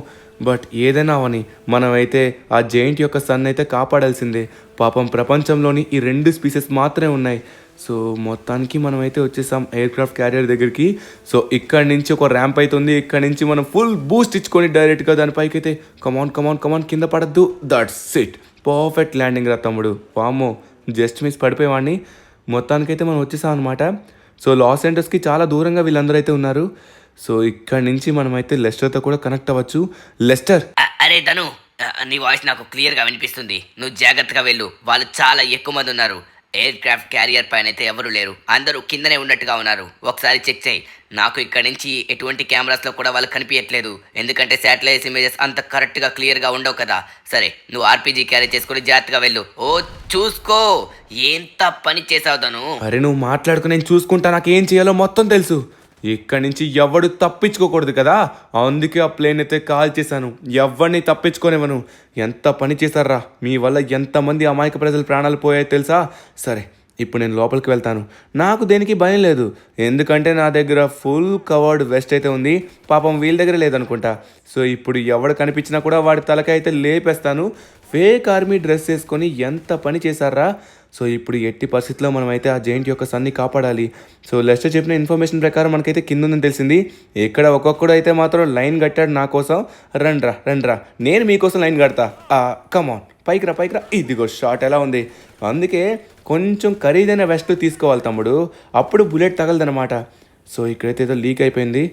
బట్ ఏదైనా అవని మనమైతే ఆ జైంట్ యొక్క సన్ అయితే కాపాడాల్సిందే. పాపం ప్రపంచంలోని ఈ 2 స్పీసెస్ మాత్రమే ఉన్నాయి. సో మొత్తానికి మనమైతే వచ్చేసాం ఎయిర్ క్రాఫ్ట్ క్యారియర్ దగ్గరికి. సో ఇక్కడ నుంచి ఒక ర్యాంప్ అవుతుంది. ఇక్కడ నుంచి మనం ఫుల్ బూస్ట్ ఇచ్చుకొని డైరెక్ట్గా దానిపైకి అయితే కమాన్ కింద పడద్దు. దట్స్ ఇట్, పర్ఫెక్ట్ ల్యాండింగ్ రా తమ్ముడు. వామ్మో, జస్ట్ మిస్ పడిపోయేవాడిని. మొత్తానికైతే మనం వచ్చేసాం అనమాట. సో లాస్ ఏంజల్స్కి చాలా దూరంగా వీళ్ళందరూ అయితే ఉన్నారు. సో ఇక్కడ నుంచి మనమైతే లెస్టర్తో కూడా కనెక్ట్ అవ్వచ్చు. లెస్టర్, అరే ధను, నీ వాయిస్ నాకు క్లియర్గా వినిపిస్తుంది. నువ్వు జాగ్రత్తగా వెళ్ళు. వాళ్ళు చాలా ఎక్కువ మంది ఉన్నారు. ఎయిర్ క్రాఫ్ట్ క్యారియర్ పైన అయితే ఎవరు లేరు, అందరూ కిందనే ఉన్నట్టుగా ఉన్నారు. ఒకసారి చెక్ చేయి. నాకు ఇక్కడ నుంచి ఎటువంటి కెమెరాస్లో కూడా వాళ్ళు కనిపించట్లేదు, ఎందుకంటే శాటిలైట్ ఇమేజెస్ అంత కరెక్ట్గా క్లియర్గా ఉండవు కదా. సరే, నువ్వు ఆర్పీజీ క్యారీ చేసుకుని జాగ్రత్తగా వెళ్ళు. ఓ చూసుకో, ఎంత పని చేసావు ధను. అరే నువ్వు మాట్లాడుకుని నేను చూసుకుంటా, నాకు ఏం చేయాలో మొత్తం తెలుసు. ఇక్కడి నుంచి ఎవడు తప్పించుకోకూడదు కదా, అందుకే ఆ ప్లేన్ అయితే కాల్ చేశాను. ఎవరిని తప్పించుకోనివ్వను. ఎంత పని చేశారా, మీ వల్ల ఎంతమంది అమాయక ప్రజల ప్రాణాలు పోయాయో తెలుసా. సరే, ఇప్పుడు నేను లోపలికి వెళ్తాను. నాకు దేనికి భయం లేదు, ఎందుకంటే నా దగ్గర ఫుల్ కవర్డ్ వెస్ట్ అయితే ఉంది. పాపం వీళ్ళ దగ్గర లేదనుకుంటా. సో ఇప్పుడు ఎవడు కనిపించినా కూడా వాడి తలకాయ అయితే లేపేస్తాను. ఫేక్ ఆర్మీ డ్రెస్ వేసుకొని ఎంత పని చేశారా. సో ఇప్పుడు ఎట్టి పరిస్థితుల్లో మనమైతే ఆ జైంట్ యొక్క సన్ని కాపాడాలి. సో లెస్టర్ చెప్పిన ఇన్ఫర్మేషన్ ప్రకారం మనకైతే కింద ఉందని తెలిసింది. ఇక్కడ ఒక్కొక్కడు అయితే మాత్రం లైన్ కట్టాడు నా కోసం. రండ్రా, నేను మీకోసం లైన్ కడతా. కమాన్, పైకి రా. ఇదిగో షాట్ ఎలా ఉంది. అందుకే కొంచెం ఖరీదైన వెస్ట్ తీసుకోవాలి తమ్ముడు, అప్పుడు బుల్లెట్ తగలదనమాట. సో ఇక్కడైతే ఏదో లీక్ అయిపోయింది.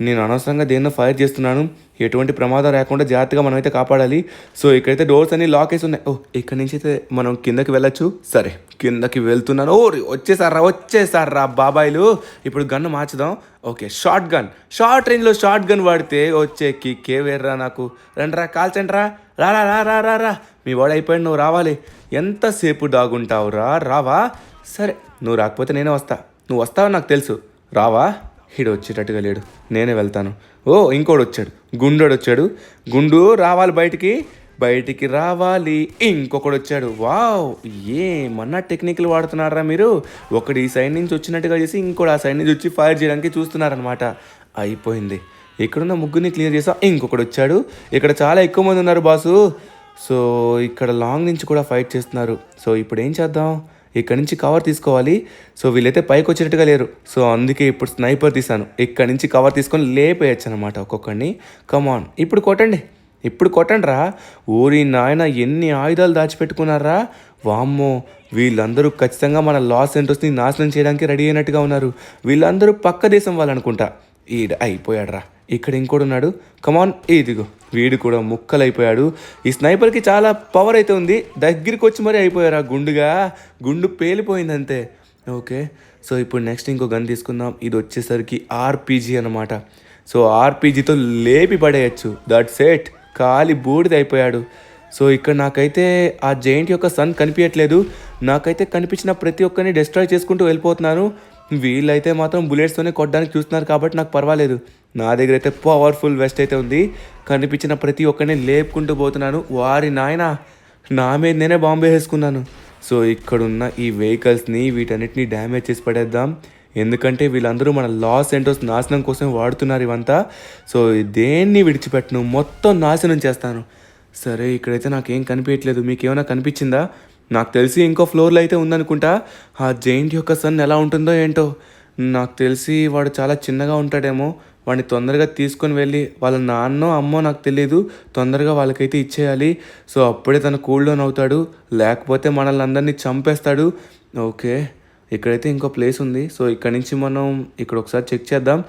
నేను అనవసరంగా దేన్నో ఫైర్ చేస్తున్నాను. ఎటువంటి ప్రమాదం రాకుండా జాగ్రత్తగా మనమైతే కాపాడాలి. సో ఇక్కడైతే డోర్స్ అన్ని లాక్ వేసి ఉన్నాయి. ఇక్కడ నుంచి అయితే మనం కిందకి వెళ్ళచ్చు. సరే, కిందకి వెళ్తున్నాను. వచ్చేసారా బాబాయిలు. ఇప్పుడు గన్ను మార్చుదాం. ఓకే, షార్ట్ రేంజ్లో షార్ట్ గన్ వాడితే వచ్చే కిక్కే వేర్రా నాకు. రండ్రా, కాల్చండ్రా. రా. మీ వాడు అయిపోయాడు, నువ్వు రావాలి. ఎంతసేపు దాగుంటావురా, రావా? సరే, నువ్వు రాకపోతే నేనే వస్తా. నువ్వు వస్తావని నాకు తెలుసు. రావా? హీడు వచ్చేటట్టుగా లేడు, నేనే వెళ్తాను. ఇంకోడు వచ్చాడు, గుండు రావాలి బయటికి రావాలి. ఇంకొకడు వచ్చాడు. వావ్, ఏమన్నా టెక్నిక్లు వాడుతున్నారా మీరు. ఒకడు ఈ సైడ్ నుంచి వచ్చినట్టుగా చేసి ఇంకోటి ఆ సైడ్ నుంచి వచ్చి ఫైర్ చేయడానికి చూస్తున్నారనమాట. అయిపోయింది. ఇక్కడున్న ముగ్గురిని క్లియర్ చేసా. ఇంకొకడు వచ్చాడు. ఇక్కడ చాలా ఎక్కువ మంది ఉన్నారు బాసు. సో ఇక్కడ లాంగ్ నుంచి కూడా ఫైట్ చేస్తున్నారు. సో ఇప్పుడు ఏం చేద్దాం, ఇక్కడ నుంచి కవర్ తీసుకోవాలి. సో వీళ్ళైతే పైకి వచ్చేటట్టుగా లేరు. సో అందుకే ఇప్పుడు స్నైపర్ తీసాను. ఇక్కడ నుంచి కవర్ తీసుకొని లేపేయచ్చు అనమాట ఒక్కొక్కడిని. కమాన్, ఇప్పుడు కొట్టండి రా. ఊరి నాయన, ఎన్ని ఆయుధాలు దాచిపెట్టుకున్నారా. వామ్మో, వీళ్ళందరూ ఖచ్చితంగా మన లాస్ ఏంజల్స్ని నాశనం చేయడానికి రెడీ అయినట్టుగా ఉన్నారు. వీళ్ళందరూ పక్క దేశం వాళ్ళు అనుకుంటా. అయిపోయాడు రా. ఇక్కడ ఇంకోడు ఉన్నాడు. కమాన్, ఇదిగో వీడు కూడా ముక్కలైపోయాడు. ఈ స్నైపర్కి చాలా పవర్ అయితే ఉంది. దగ్గరికి వచ్చి మరీ అయిపోయారా. గుండు పేలిపోయింది అంతే. ఓకే, సో ఇప్పుడు నెక్స్ట్ ఇంకో గన్ తీసుకుందాం. ఇది వచ్చేసరికి ఆర్పీజీ అనమాట. సో ఆర్పీజీతో లేపి పడేయచ్చు. దట్స్ ఇట్, కాలి బూడిద అయిపోయాడు. సో ఇక్కడ నాకైతే ఆ జైంట్ యొక్క సన్ కనిపించట్లేదు. నాకైతే కనిపించిన ప్రతి ఒక్కరిని డిస్ట్రాయ్ చేసుకుంటూ వెళ్ళిపోతున్నాను. వీళ్ళైతే మాత్రం బుల్లెట్స్తోనే కొట్టడానికి చూస్తున్నారు కాబట్టి నాకు పర్వాలేదు. నా దగ్గర అయితే పవర్ఫుల్ వెస్ట్ అయితే ఉంది. కనిపించిన ప్రతి ఒక్కరిని లేపుకుంటూ పోతున్నాను. వారి నాయన, నా మీద నేనే బాంబే వేసుకున్నాను. సో ఇక్కడున్న ఈ వెహికల్స్ని వీటన్నిటిని డ్యామేజ్ చేసి పడేద్దాం. ఎందుకంటే వీళ్ళందరూ మన లాస్ ఏంజల్స్ నాశనం కోసం వాడుతున్నారు ఇవంతా. సో దేన్ని విడిచిపెట్టను, మొత్తం నాశనం చేస్తాను. సరే, ఇక్కడైతే నాకేం కనిపించట్లేదు. మీకు ఏమైనా కనిపించిందా? నాకు తెలిసి ఇంకో ఫ్లోర్లో అయితే ఉందనుకుంటా. ఆ జైంట్ యొక్క సన్ ఎలా ఉంటుందో ఏంటో. నాకు తెలిసి వాడు చాలా చిన్నగా ఉంటాడేమో. వాడిని తొందరగా తీసుకొని వెళ్ళి వాళ్ళ నాన్నో అమ్మో నాకు తెలియదు, తొందరగా వాళ్ళకైతే ఇచ్చేయాలి. సో అప్పుడే తను కూల్ డౌన్ అవుతాడు, లేకపోతే మనల్ని అందరినీ చంపేస్తాడు. ఓకే, ఇక్కడైతే ఇంకో ప్లేస్ ఉంది. సో ఇక్కడ నుంచి మనం ఇక్కడ ఒకసారి చెక్ చేద్దాం.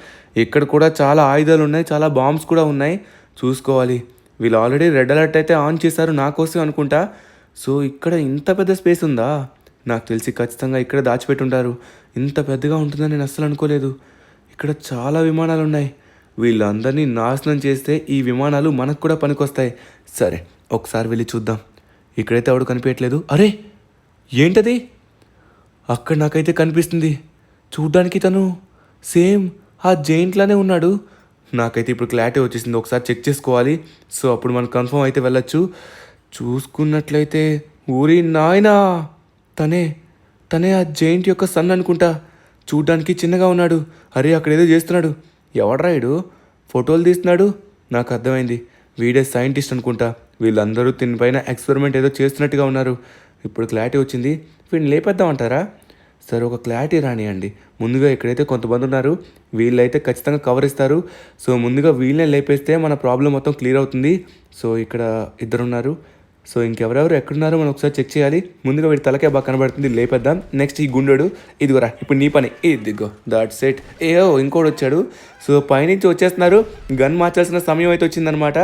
ఇక్కడ కూడా చాలా ఆయుధాలు ఉన్నాయి, చాలా బాంబ్స్ కూడా ఉన్నాయి, చూసుకోవాలి. వీళ్ళు ఆల్రెడీ రెడ్ అలర్ట్ అయితే ఆన్ చేశారు నా కోసం అనుకుంటా. సో ఇక్కడ ఇంత పెద్ద స్పేస్ ఉందా? నాకు తెలిసి ఖచ్చితంగా ఇక్కడ దాచిపెట్టుంటారు. ఇంత పెద్దగా ఉంటుందని నేను అస్సలు అనుకోలేదు. ఇక్కడ చాలా విమానాలు ఉన్నాయి. వీళ్ళందరినీ నాశనం చేస్తే ఈ విమానాలు మనకు కూడా పనికొస్తాయి. సరే ఒకసారి వెళ్ళి చూద్దాం. ఇక్కడైతే ఎవడు కనిపించట్లేదు. అరే ఏంటది? అక్కడ నాకైతే కనిపిస్తుంది. చూడ్డానికి తను సేమ్ ఆ జెయింట్లానే ఉన్నాడు. నాకైతే ఇప్పుడు క్లారిటీ వచ్చేసింది. ఒకసారి చెక్ చేసుకోవాలి. సో అప్పుడు మనం కన్ఫర్మ్ అయితే వెళ్ళొచ్చు. చూసుకున్నట్లయితే ఊరి నాయనా, తనే ఆ జెయింట్ యొక్క సన్ అనుకుంటా. చూడ్డానికి చిన్నగా ఉన్నాడు. అరే అక్కడ ఏదో చేస్తున్నాడు. ఎవడ్రా వీడు? ఫోటోలు తీస్తున్నాడు. నాకు అర్థమైంది, వీడే సైంటిస్ట్ అనుకుంటా. వీళ్ళందరూ దీనిపైన ఎక్స్పెరిమెంట్ ఏదో చేస్తున్నట్టుగా ఉన్నారు. ఇప్పుడు క్లారిటీ వచ్చింది. వీడిని లేపేద్దామంటారా? సరే ఒక క్లారిటీ రానియండి. ముందుగా ఇక్కడైతే కొంతమంది ఉన్నారు, వీళ్ళైతే ఖచ్చితంగా కవర్ ఇస్తారు. సో ముందుగా వీళ్ళనే లేపేస్తే మన ప్రాబ్లం మొత్తం క్లియర్ అవుతుంది. సో ఇక్కడ ఇద్దరున్నారు. సో ఇంకెవరెవరు ఎక్కడున్నారో మనం ఒకసారి చెక్ చేయాలి. ముందుగా వీడి తలకే బాగా కనబడుతుంది, లేపేద్దాం. నెక్స్ట్ ఈ గుండెడు, ఇదిగోరా ఇప్పుడు నీ పని. ఇదిగో దాట్ సెట్. ఇంకోటి వచ్చాడు. సో పైనుంచి వచ్చేస్తున్నారు. గన్ మార్చాల్సిన సమయం అయితే వచ్చిందనమాట.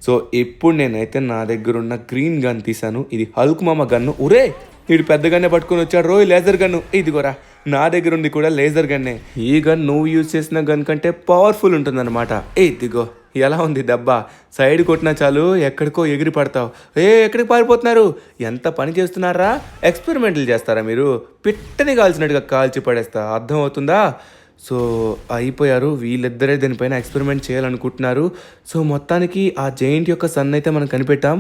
సో ఇప్పుడు నేనైతే నా దగ్గర ఉన్న గ్రీన్ గన్ తీశాను. ఇది హల్క్ మామ గన్ను. ఒరే వీడు పెద్ద గన్నే పట్టుకొని వచ్చాడు రోయ్, లేజర్ గన్ను. ఇదిగోరా నా దగ్గర ఉంది కూడా లేజర్ గన్నే. ఈ గన్ నువ్వు యూజ్ చేసిన గన్ కంటే పవర్ఫుల్ ఉంటుందన్నమాట. ఇదిగో ఎలా ఉంది దెబ్బ? సైడ్ కొట్టినా చాలు ఎక్కడికో ఎగిరి పడతావు. ఎక్కడికి పారిపోతున్నారు? ఎంత పని చేస్తున్నారా? ఎక్స్పెరిమెంట్లు చేస్తారా మీరు? పిట్టని కాల్చినట్టుగా కాల్చి పడేస్తా, అర్థం అవుతుందా? సో అయిపోయారు. వీళ్ళిద్దరే దీనిపైన ఎక్స్పెరిమెంట్ చేయాలనుకుంటున్నారు. సో మొత్తానికి ఆ జెయింట్ యొక్క సన్ అయితే మనం కనిపెట్టాం.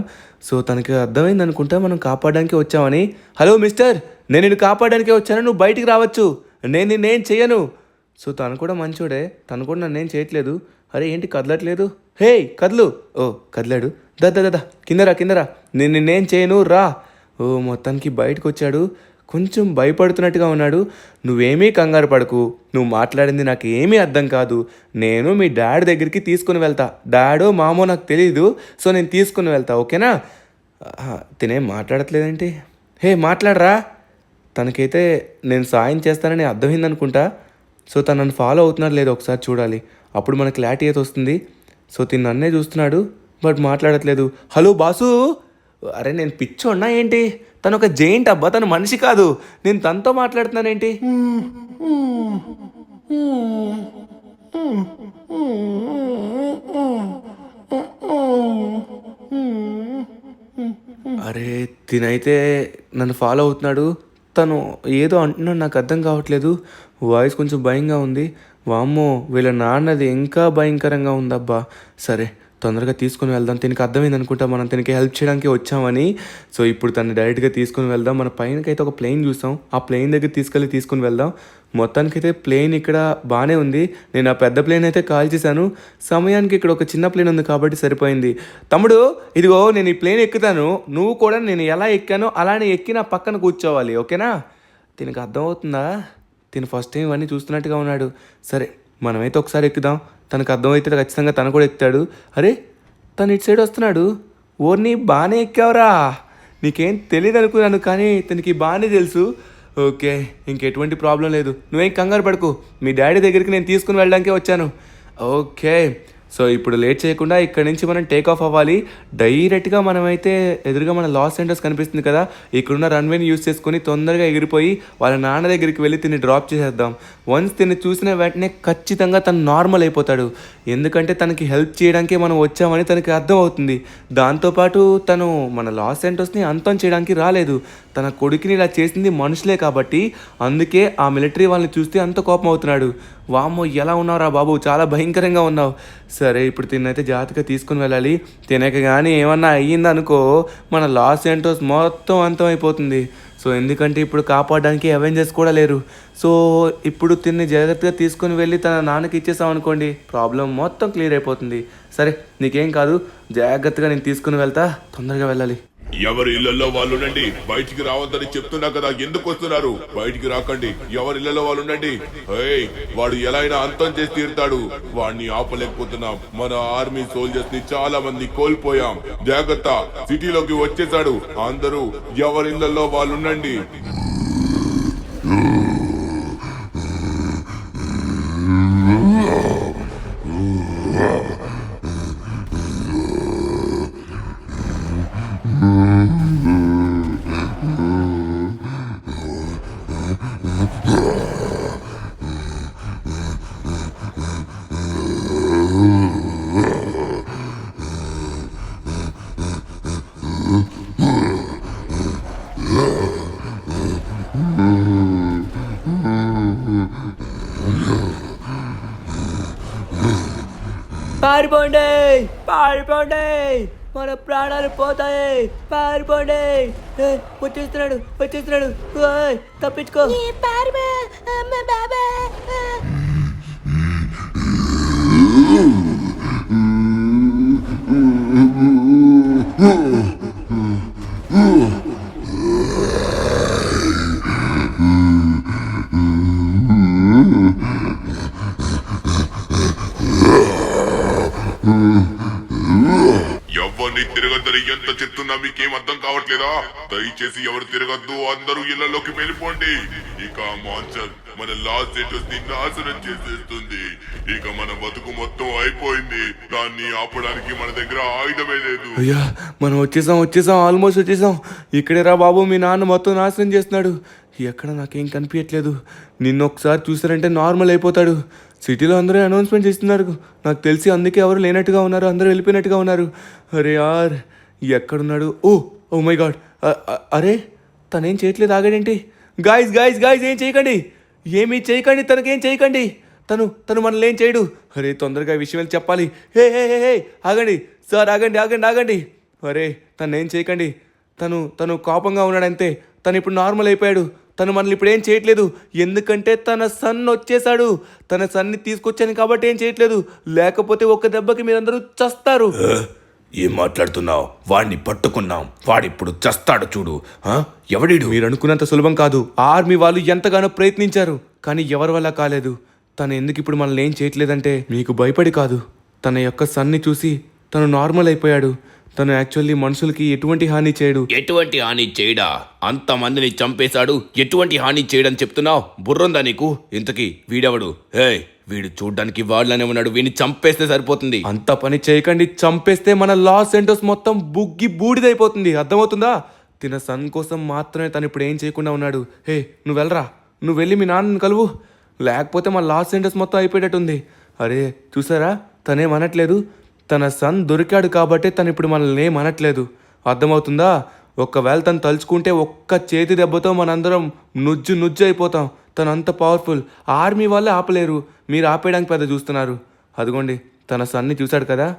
సో తనకి అర్థమైంది అనుకుంటా మనం కాపాడడానికే వచ్చామని. హలో మిస్టర్, నేను నిన్ను కాపాడడానికే వచ్చాను, నువ్వు బయటికి రావచ్చు, నేను నిన్నేం చెయ్యను. సో తను కూడా మంచోడే, తను కూడా నన్నేం చేయట్లేదు. అరే ఏంటి కదలట్లేదు? హే కదలు. ఓ కదిలాడు. దా కిందరా, నేను నిన్నేం చేయను రా. ఓ మొత్తానికి బయటకు వచ్చాడు. కొంచెం భయపడుతున్నట్టుగా ఉన్నాడు. నువ్వేమీ కంగారు పడకు, నువ్వు మాట్లాడింది నాకు ఏమీ అర్థం కాదు. నేను మీ డాడీ దగ్గరికి తీసుకుని వెళ్తా. డాడో మామో నాకు తెలీదు. సో నేను తీసుకుని వెళ్తా, ఓకేనా? తినేం మాట్లాడట్లేదేంటి? హే మాట్లాడరా. తనకైతే నేను సాయం చేస్తానని అర్థమైందనుకుంటా. సో తను నన్ను ఫాలో అవుతున్నాడు లేదో ఒకసారి చూడాలి, అప్పుడు మనకు క్లారిటీ అయితే వస్తుంది. సో తిను నన్నే చూస్తున్నాడు బట్ మాట్లాడట్లేదు. Hello boss. అరే నేను పిచ్చోన్నా ఏంటి? తను ఒక జెయింట్ అబ్బా, తను మనిషి కాదు. నేను తనతో మాట్లాడుతున్నానేంటి? అరే తినైతే నన్ను ఫాలో అవుతున్నాడు. తను ఏదో అంటున్నాడు, నాకు అర్థం కావట్లేదు. వాయిస్ కొంచెం భయంగా ఉంది. వామ్మో వీళ్ళ నాన్నది ఇంకా భయంకరంగా ఉందబ్బా. సరే తొందరగా తీసుకుని వెళ్దాం. తినకి అర్థమైంది అనుకుంటా మనం తినకి హెల్ప్ చేయడానికి వచ్చామని. సో ఇప్పుడు తను డైరెక్ట్గా తీసుకుని వెళ్దాం. మన పైనకైతే ఒక ప్లేన్ చూసాం, ఆ ప్లేన్ దగ్గర తీసుకుని వెళ్దాం. మొత్తానికైతే ప్లేన్ ఇక్కడ బాగానే ఉంది. నేను ఆ పెద్ద ప్లేన్ అయితే కాల్ చేశాను. సమయానికి ఇక్కడ ఒక చిన్న ప్లేన్ ఉంది కాబట్టి సరిపోయింది. తమ్ముడు ఇదిగో నేను ఈ ప్లేన్ ఎక్కుతాను, నువ్వు కూడా నేను ఎలా ఎక్కానో అలానే ఎక్కి నా పక్కన కూర్చోవాలి, ఓకేనా? తినకు అర్థమవుతుందా? తిను ఫస్ట్ టైం ఇవన్నీ చూస్తున్నట్టుగా ఉన్నాడు. సరే మనమైతే ఒకసారి ఎక్కుదాం. తనకు అర్థమైతే ఖచ్చితంగా తను కూడా ఎక్కుతాడు. అరే తను ఇటు సైడ్ వస్తున్నాడు. ఓర్ని బాగానే ఎక్కావురా, నీకేం తెలియదు అనుకున్నాను కానీ తనకి బాగానే తెలుసు. ఓకే ఇంకెటువంటి ప్రాబ్లం లేదు, నువ్వేం కంగారు పడకు. మీ డాడీ దగ్గరికి నేను తీసుకుని వెళ్ళడానికే వచ్చాను. ఓకే సో ఇప్పుడు లేట్ చేయకుండా ఇక్కడ నుంచి మనం టేక్ ఆఫ్ అవ్వాలి. డైరెక్ట్గా మనమైతే ఎదురుగా మన లాస్ ఏంజలస్ కనిపిస్తుంది కదా, ఇక్కడున్న రన్వేని యూజ్ చేసుకొని తొందరగా ఎగిరిపోయి వాళ్ళ నాన్న దగ్గరికి వెళ్ళి తిని డ్రాప్ చేసేద్దాం. వన్స్ తిని చూసిన వెంటనే ఖచ్చితంగా తను నార్మల్ అయిపోతాడు. ఎందుకంటే తనకి హెల్ప్ చేయడానికే మనం వచ్చామని తనకి అర్థం అవుతుంది. దాంతోపాటు తను మన లాస్ ఏంజలస్ని అంతం చేయడానికి రాలేదు, తన కొడుకుని ఇలా చేసింది మనుషులే కాబట్టి అందుకే ఆ మిలిటరీ వాళ్ళని చూస్తే అంత కోపం అవుతున్నాడు. వామ్మో ఎలా ఉన్నావురా బాబు, చాలా భయంకరంగా ఉన్నావు. సరే ఇప్పుడు తినైతే జాగ్రత్తగా తీసుకుని వెళ్ళాలి. తినక కానీ ఏమన్నా అయ్యిందనుకో మన లాస్ ఏంజలస్ మొత్తం అంతం అయిపోతుంది. సో ఎందుకంటే ఇప్పుడు కాపాడడానికి అవెంజర్స్ కూడా లేరు. సో ఇప్పుడు తిన్ని జాగ్రత్తగా తీసుకుని వెళ్ళి తన నాన్నకి ఇచ్చేసాం అనుకోండి, ప్రాబ్లం మొత్తం క్లియర్ అయిపోతుంది. సరే నీకేం కాదు, జాగ్రత్తగా నేను తీసుకుని వెళ్తా, తొందరగా వెళ్ళాలి. ఎవరి ఇళ్లలో వాళ్ళు ఉండండి, బయటికి రావద్దని చెప్తున్నా కదా, ఎందుకు వస్తున్నారు? బయటికి రాకండి, ఎవరి ఇళ్లలో వాళ్ళు ఉండండి. వాడు ఎలా అయినా అంతం చేసి తీరుతాడు, వాడిని ఆపలేకపోతున్నాం. మన ఆర్మీ సోల్జర్స్ ని చాలా మంది కోల్పోయాం. జాగ్రత్త, సిటీలోకి వచ్చేసాడు. అందరూ ఎవరి ఇళ్లలో వాళ్ళు ఉండండి. పారిపోండి, పారిపోండి, మన ప్రాణాలు పోతాయి, పారిపోండి. వచ్చేస్తున్నాడు, వచ్చేస్తున్నాడు, ఓయ్, తప్పించుకో. ఎవరిని తిరగద్దని ఎంత చెప్తున్నా మీకేం అర్థం కావట్లేదా? దయచేసి ఎవరు తిరగద్దు, అందరూ ఇళ్లలోకి వెళ్ళిపోండి. ఇక ఆ మాన్స్టర్ మన లాస్ సెంటర్స్ ని నాశనం చేసేస్తుంది. ఇక మన బతుకు మొత్తం అయిపోయింది. దాన్ని ఆపడానికి మన దగ్గర ఆయుధమే లేదు. అయ్యా, మనం వచ్చేసాం, ఆల్మోస్ట్ వచ్చేసాం. ఇక్కడే రా బాబు, మీ నాన్న మొత్తం నాశనం చేస్తున్నాడు. ఎక్కడ నాకేం కనిపించట్లేదు. నిన్ను ఒకసారి చూసారంటే నార్మల్ అయిపోతాడు. సిటీలో అందరూ అనౌన్స్మెంట్ చేస్తున్నారు, నాకు తెలిసి అందుకే ఎవరు లేనట్టుగా ఉన్నారు, అందరూ వెళ్ళిపోయినట్టుగా ఉన్నారు. అరే యార్, ఎక్కడున్నాడు? ఓ మై గాడ్, అరే తనేం చేయట్లేదు, ఆగాడేంటి? గాయస్ ఏం చేయకండి, ఏమీ చేయకండి, తనకేం చేయకండి. తను మనల్ని ఏం చేయడు. అరే తొందరగా ఈ విషయం వెళ్ళి చెప్పాలి. హే ఆగండి సార్, ఆగండి. అరే తను ఏం చేయకండి, తను కోపంగా ఉన్నాడంతే. తను ఇప్పుడు నార్మల్ అయిపోయాడు. తను మనల్ని ఇప్పుడు ఏం చేయట్లేదు, ఎందుకంటే తన సన్ వచ్చేసాడు. తన సన్ని తీసుకొచ్చాను కాబట్టి ఏం చేయట్లేదు, లేకపోతే ఒక్క దెబ్బకి మీరందరూ చస్తారు. ఏం మాట్లాడుతున్నావు? వాడిని పట్టుకున్నాం, వాడిప్పుడు చస్తాడు చూడు. ఎవడీడు? మీరు అనుకున్నంత సులభం కాదు. ఆర్మీ వాళ్ళు ఎంతగానో ప్రయత్నించారు, కానీ ఎవరి వల్ల కాలేదు. తను ఎందుకు ఇప్పుడు మనల్ని ఏం చేయట్లేదంటే మీకు భయపడి కాదు, తన యొక్క సన్ని చూసి తను నార్మల్ అయిపోయాడు. తను యాక్చువల్లీ మనుషులకి ఎటువంటి హాని చేయడు. ఎటువంటి హాని చేయడా? అంతమందిని చంపేశాడు, ఎటువంటి హాని చేయడని చెప్తున్నావు? బుర్రుందా నీకు? ఇంతకీ వీడెవడు? వీడు చూడ్డానికి వాళ్ళనే ఉన్నాడు, వీడిని చంపేస్తే సరిపోతుంది. అంత పని చేయకండి, చంపేస్తే మన లాస్ సెంటర్స్ మొత్తం బుగ్గి బూడిదైపోతుంది, అర్థమవుతుందా? తిన సన్ కోసం మాత్రమే తను ఇప్పుడు ఏం చేయకుండా ఉన్నాడు. నువ్వు వెళ్ళరా, నువ్వు వెళ్ళి మీ నాన్నని కలువు, లేకపోతే మన లాస్ సెంటర్స్ మొత్తం అయిపోయేటట్టుంది. అరే చూసారా, తనేమనట్లేదు. తన సన్ దొరికాడు కాబట్టి తను ఇప్పుడు మనల్ని ఏమనట్లేదు, అర్థమవుతుందా? ఒకవేళ తను తలుచుకుంటే ఒక్క చేతి దెబ్బతో మనందరం నుజ్జు అయిపోతాం. తను అంత పవర్ఫుల్. ఆర్మీ వాళ్ళే ఆపలేరు, మీరు ఆపేయడానికి పెద్ద చూస్తున్నారు. అదిగోండి, తన సన్ని చూశాడు కదా.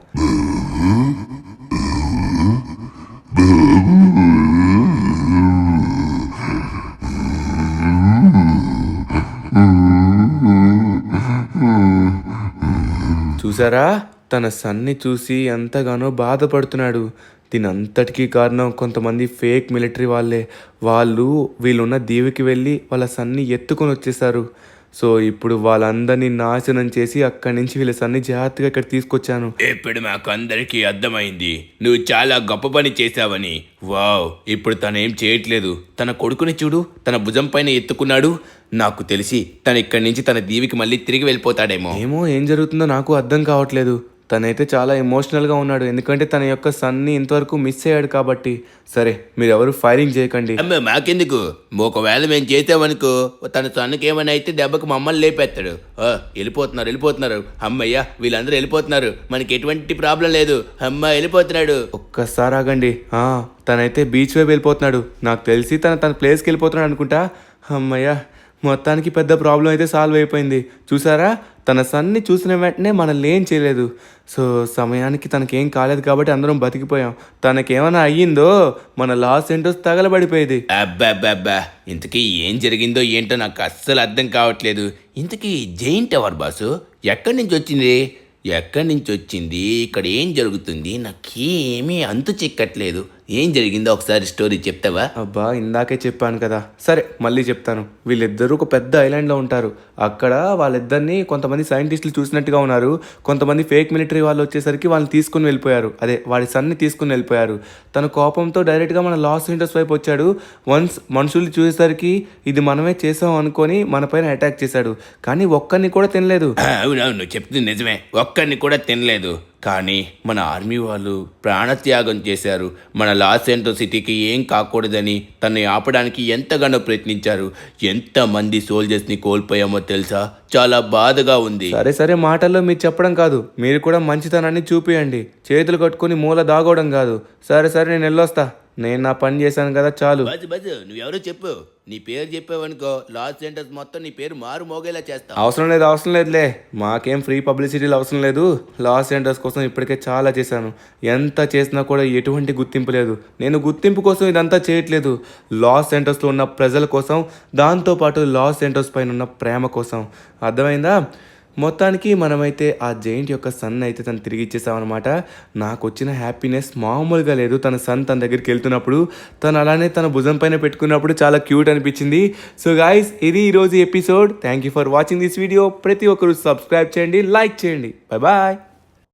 చూసారా, తన సన్ని చూసి ఎంతగానో బాధపడుతున్నాడు. దీనంతటికీ కారణం కొంతమంది ఫేక్ మిలిటరీ వాళ్ళే. వీళ్ళున్న దీవికి వెళ్ళి వాళ్ళ సన్ని ఎత్తుకొని వచ్చేసారు. సో ఇప్పుడు వాళ్ళందరినీ నాశనం చేసి అక్కడి నుంచి వీళ్ళ సన్ని జాగ్రత్తగా ఇక్కడ తీసుకొచ్చాను. ఇప్పుడు మాకు అందరికీ అర్థమైంది, నువ్వు చాలా గొప్ప పని చేశావని. వావ్, ఇప్పుడు తనేం చేయట్లేదు. తన కొడుకుని చూడు, తన భుజం పైన ఎత్తుకున్నాడు. నాకు తెలిసి తను ఇక్కడి నుంచి తన దీవికి మళ్ళీ తిరిగి వెళ్ళిపోతాడేమో. ఏమో ఏం జరుగుతుందో నాకు అర్థం కావట్లేదు. తనైతే చాలా ఎమోషనల్గా ఉన్నాడు, ఎందుకంటే తన యొక్క సన్ని ఇంతవరకు మిస్ అయ్యాడు కాబట్టి. సరే మీరు ఎవరు ఫైరింగ్ చేయకండి. మాకెందుకు? ఒకవేళ మేము చేసామనుకో, తన సన్నుకి ఏమైనా అయితే దెబ్బకు మమ్మల్ని లేపేస్తాడు. వెళ్ళిపోతున్నారు. అమ్మయ్య, వీళ్ళందరూ వెళ్ళిపోతున్నారు, మనకి ఎటువంటి ప్రాబ్లం లేదు. అమ్మ వెళ్ళిపోతున్నాడు. ఒక్కసారి ఆగండి. తనైతే బీచ్ వైపు వెళ్ళిపోతున్నాడు. నాకు తెలిసి తన ప్లేస్కి వెళ్ళిపోతున్నాడు అనుకుంటా. అమ్మయ్య, మొత్తానికి పెద్ద ప్రాబ్లం అయితే సాల్వ్ అయిపోయింది. చూసారా, తన సన్ని చూసిన వెంటనే మనల్ని ఏం చేయలేదు. సో సమయానికి తనకేం కాలేదు కాబట్టి అందరం బతికిపోయాం. తనకేమైనా అయ్యిందో మన లాస్ సెంటర్స్ తగలబడిపోయేది. అబ్బా, ఇంతకీ ఏం జరిగిందో ఏంటో నాకు అస్సలు అర్థం కావట్లేదు. ఇంతకీ జైంట్ ఎవరు బాసు? ఎక్కడి నుంచి వచ్చింది? ఇక్కడ ఏం జరుగుతుంది? నాకేమీ అంతు చిక్కట్లేదు. ఏం జరిగిందో ఒకసారి స్టోరీ చెప్తావా? అబ్బా, ఇందాకే చెప్పాను కదా. సరే మళ్ళీ చెప్తాను. వీళ్ళిద్దరూ ఒక పెద్ద ఐలాండ్లో ఉంటారు. అక్కడ వాళ్ళిద్దరిని కొంతమంది సైంటిస్టులు చూసినట్టుగా ఉన్నారు. కొంతమంది ఫేక్ మిలిటరీ వాళ్ళు వచ్చేసరికి వాళ్ళని తీసుకుని వెళ్ళిపోయారు. వాడి సన్ని తీసుకుని వెళ్ళిపోయారు. తన కోపంతో డైరెక్ట్గా మన లాస్ ఏంజల్స్ వైపు వచ్చాడు. వన్స్ మనుషుల్ని చూసేసరికి ఇది మనమే చేసాం అనుకొని మన పైన అటాక్ చేశాడు. కానీ ఒక్కరిని కూడా తినలేదు. అవునవును, చెప్తుంది నిజమే, ఒక్కరిని కూడా తినలేదు. కానీ మన ఆర్మీ వాళ్ళు ప్రాణత్యాగం చేశారు. మన లాస్ ఏంజల్స్ సిటీకి ఏం కాకూడదని తనని ఆపడానికి ఎంతగానో ప్రయత్నించారు. ఎంతమంది సోల్జర్స్ని కోల్పోయామో తెలుసా? చాలా బాధగా ఉంది. సరే సరే, మాటల్లో మీరు చెప్పడం కాదు, మీరు కూడా మంచితనాన్ని చూపియండి. చేతులు కట్టుకొని మూల దాగోవడం కాదు. సరే సరే, నేను వెళ్ళొస్తా. నేను నా పని చేశాను కదా, చాలు. బస్ నువ్వెవరో చెప్పు. నీ పేరు చెప్పావనుకో లాస్ ఏంజల్స్ మొత్తం నీ పేరు మారు మోగేలా చేస్తా. అవసరం లేదులే. మాకేం ఫ్రీ పబ్లిసిటీలు అవసరం లేదు. లాస్ ఏంజల్స్ కోసం ఇప్పటికే చాలా చేశాను. ఎంత చేసినా కూడా ఎటువంటి గుర్తింపు లేదు. నేను గుర్తింపు కోసం ఇదంతా చేయట్లేదు. లాస్ ఏంజల్స్లో ఉన్న ప్రజల కోసం, దాంతోపాటు లాస్ ఏంజల్స్ పైన ఉన్న ప్రేమ కోసం. అర్థమైందా? మొత్తానికి మనమైతే ఆ జైంట్ యొక్క సన్ అయితే తను తిరిగి ఇచ్చేసామన్నమాట. నాకు వచ్చిన హ్యాపీనెస్ మామూలుగా లేదు. తన సన్ తన దగ్గరికి వెళ్తున్నప్పుడు తను అలానే తన భుజం పైన పెట్టుకున్నప్పుడు చాలా క్యూట్ అనిపించింది. సో గాయ్స్, ఇది ఈరోజు ఎపిసోడ్. Thank you for watching this video. ప్రతి ఒక్కరు సబ్స్క్రైబ్ చేయండి, లైక్ చేయండి. Bye bye.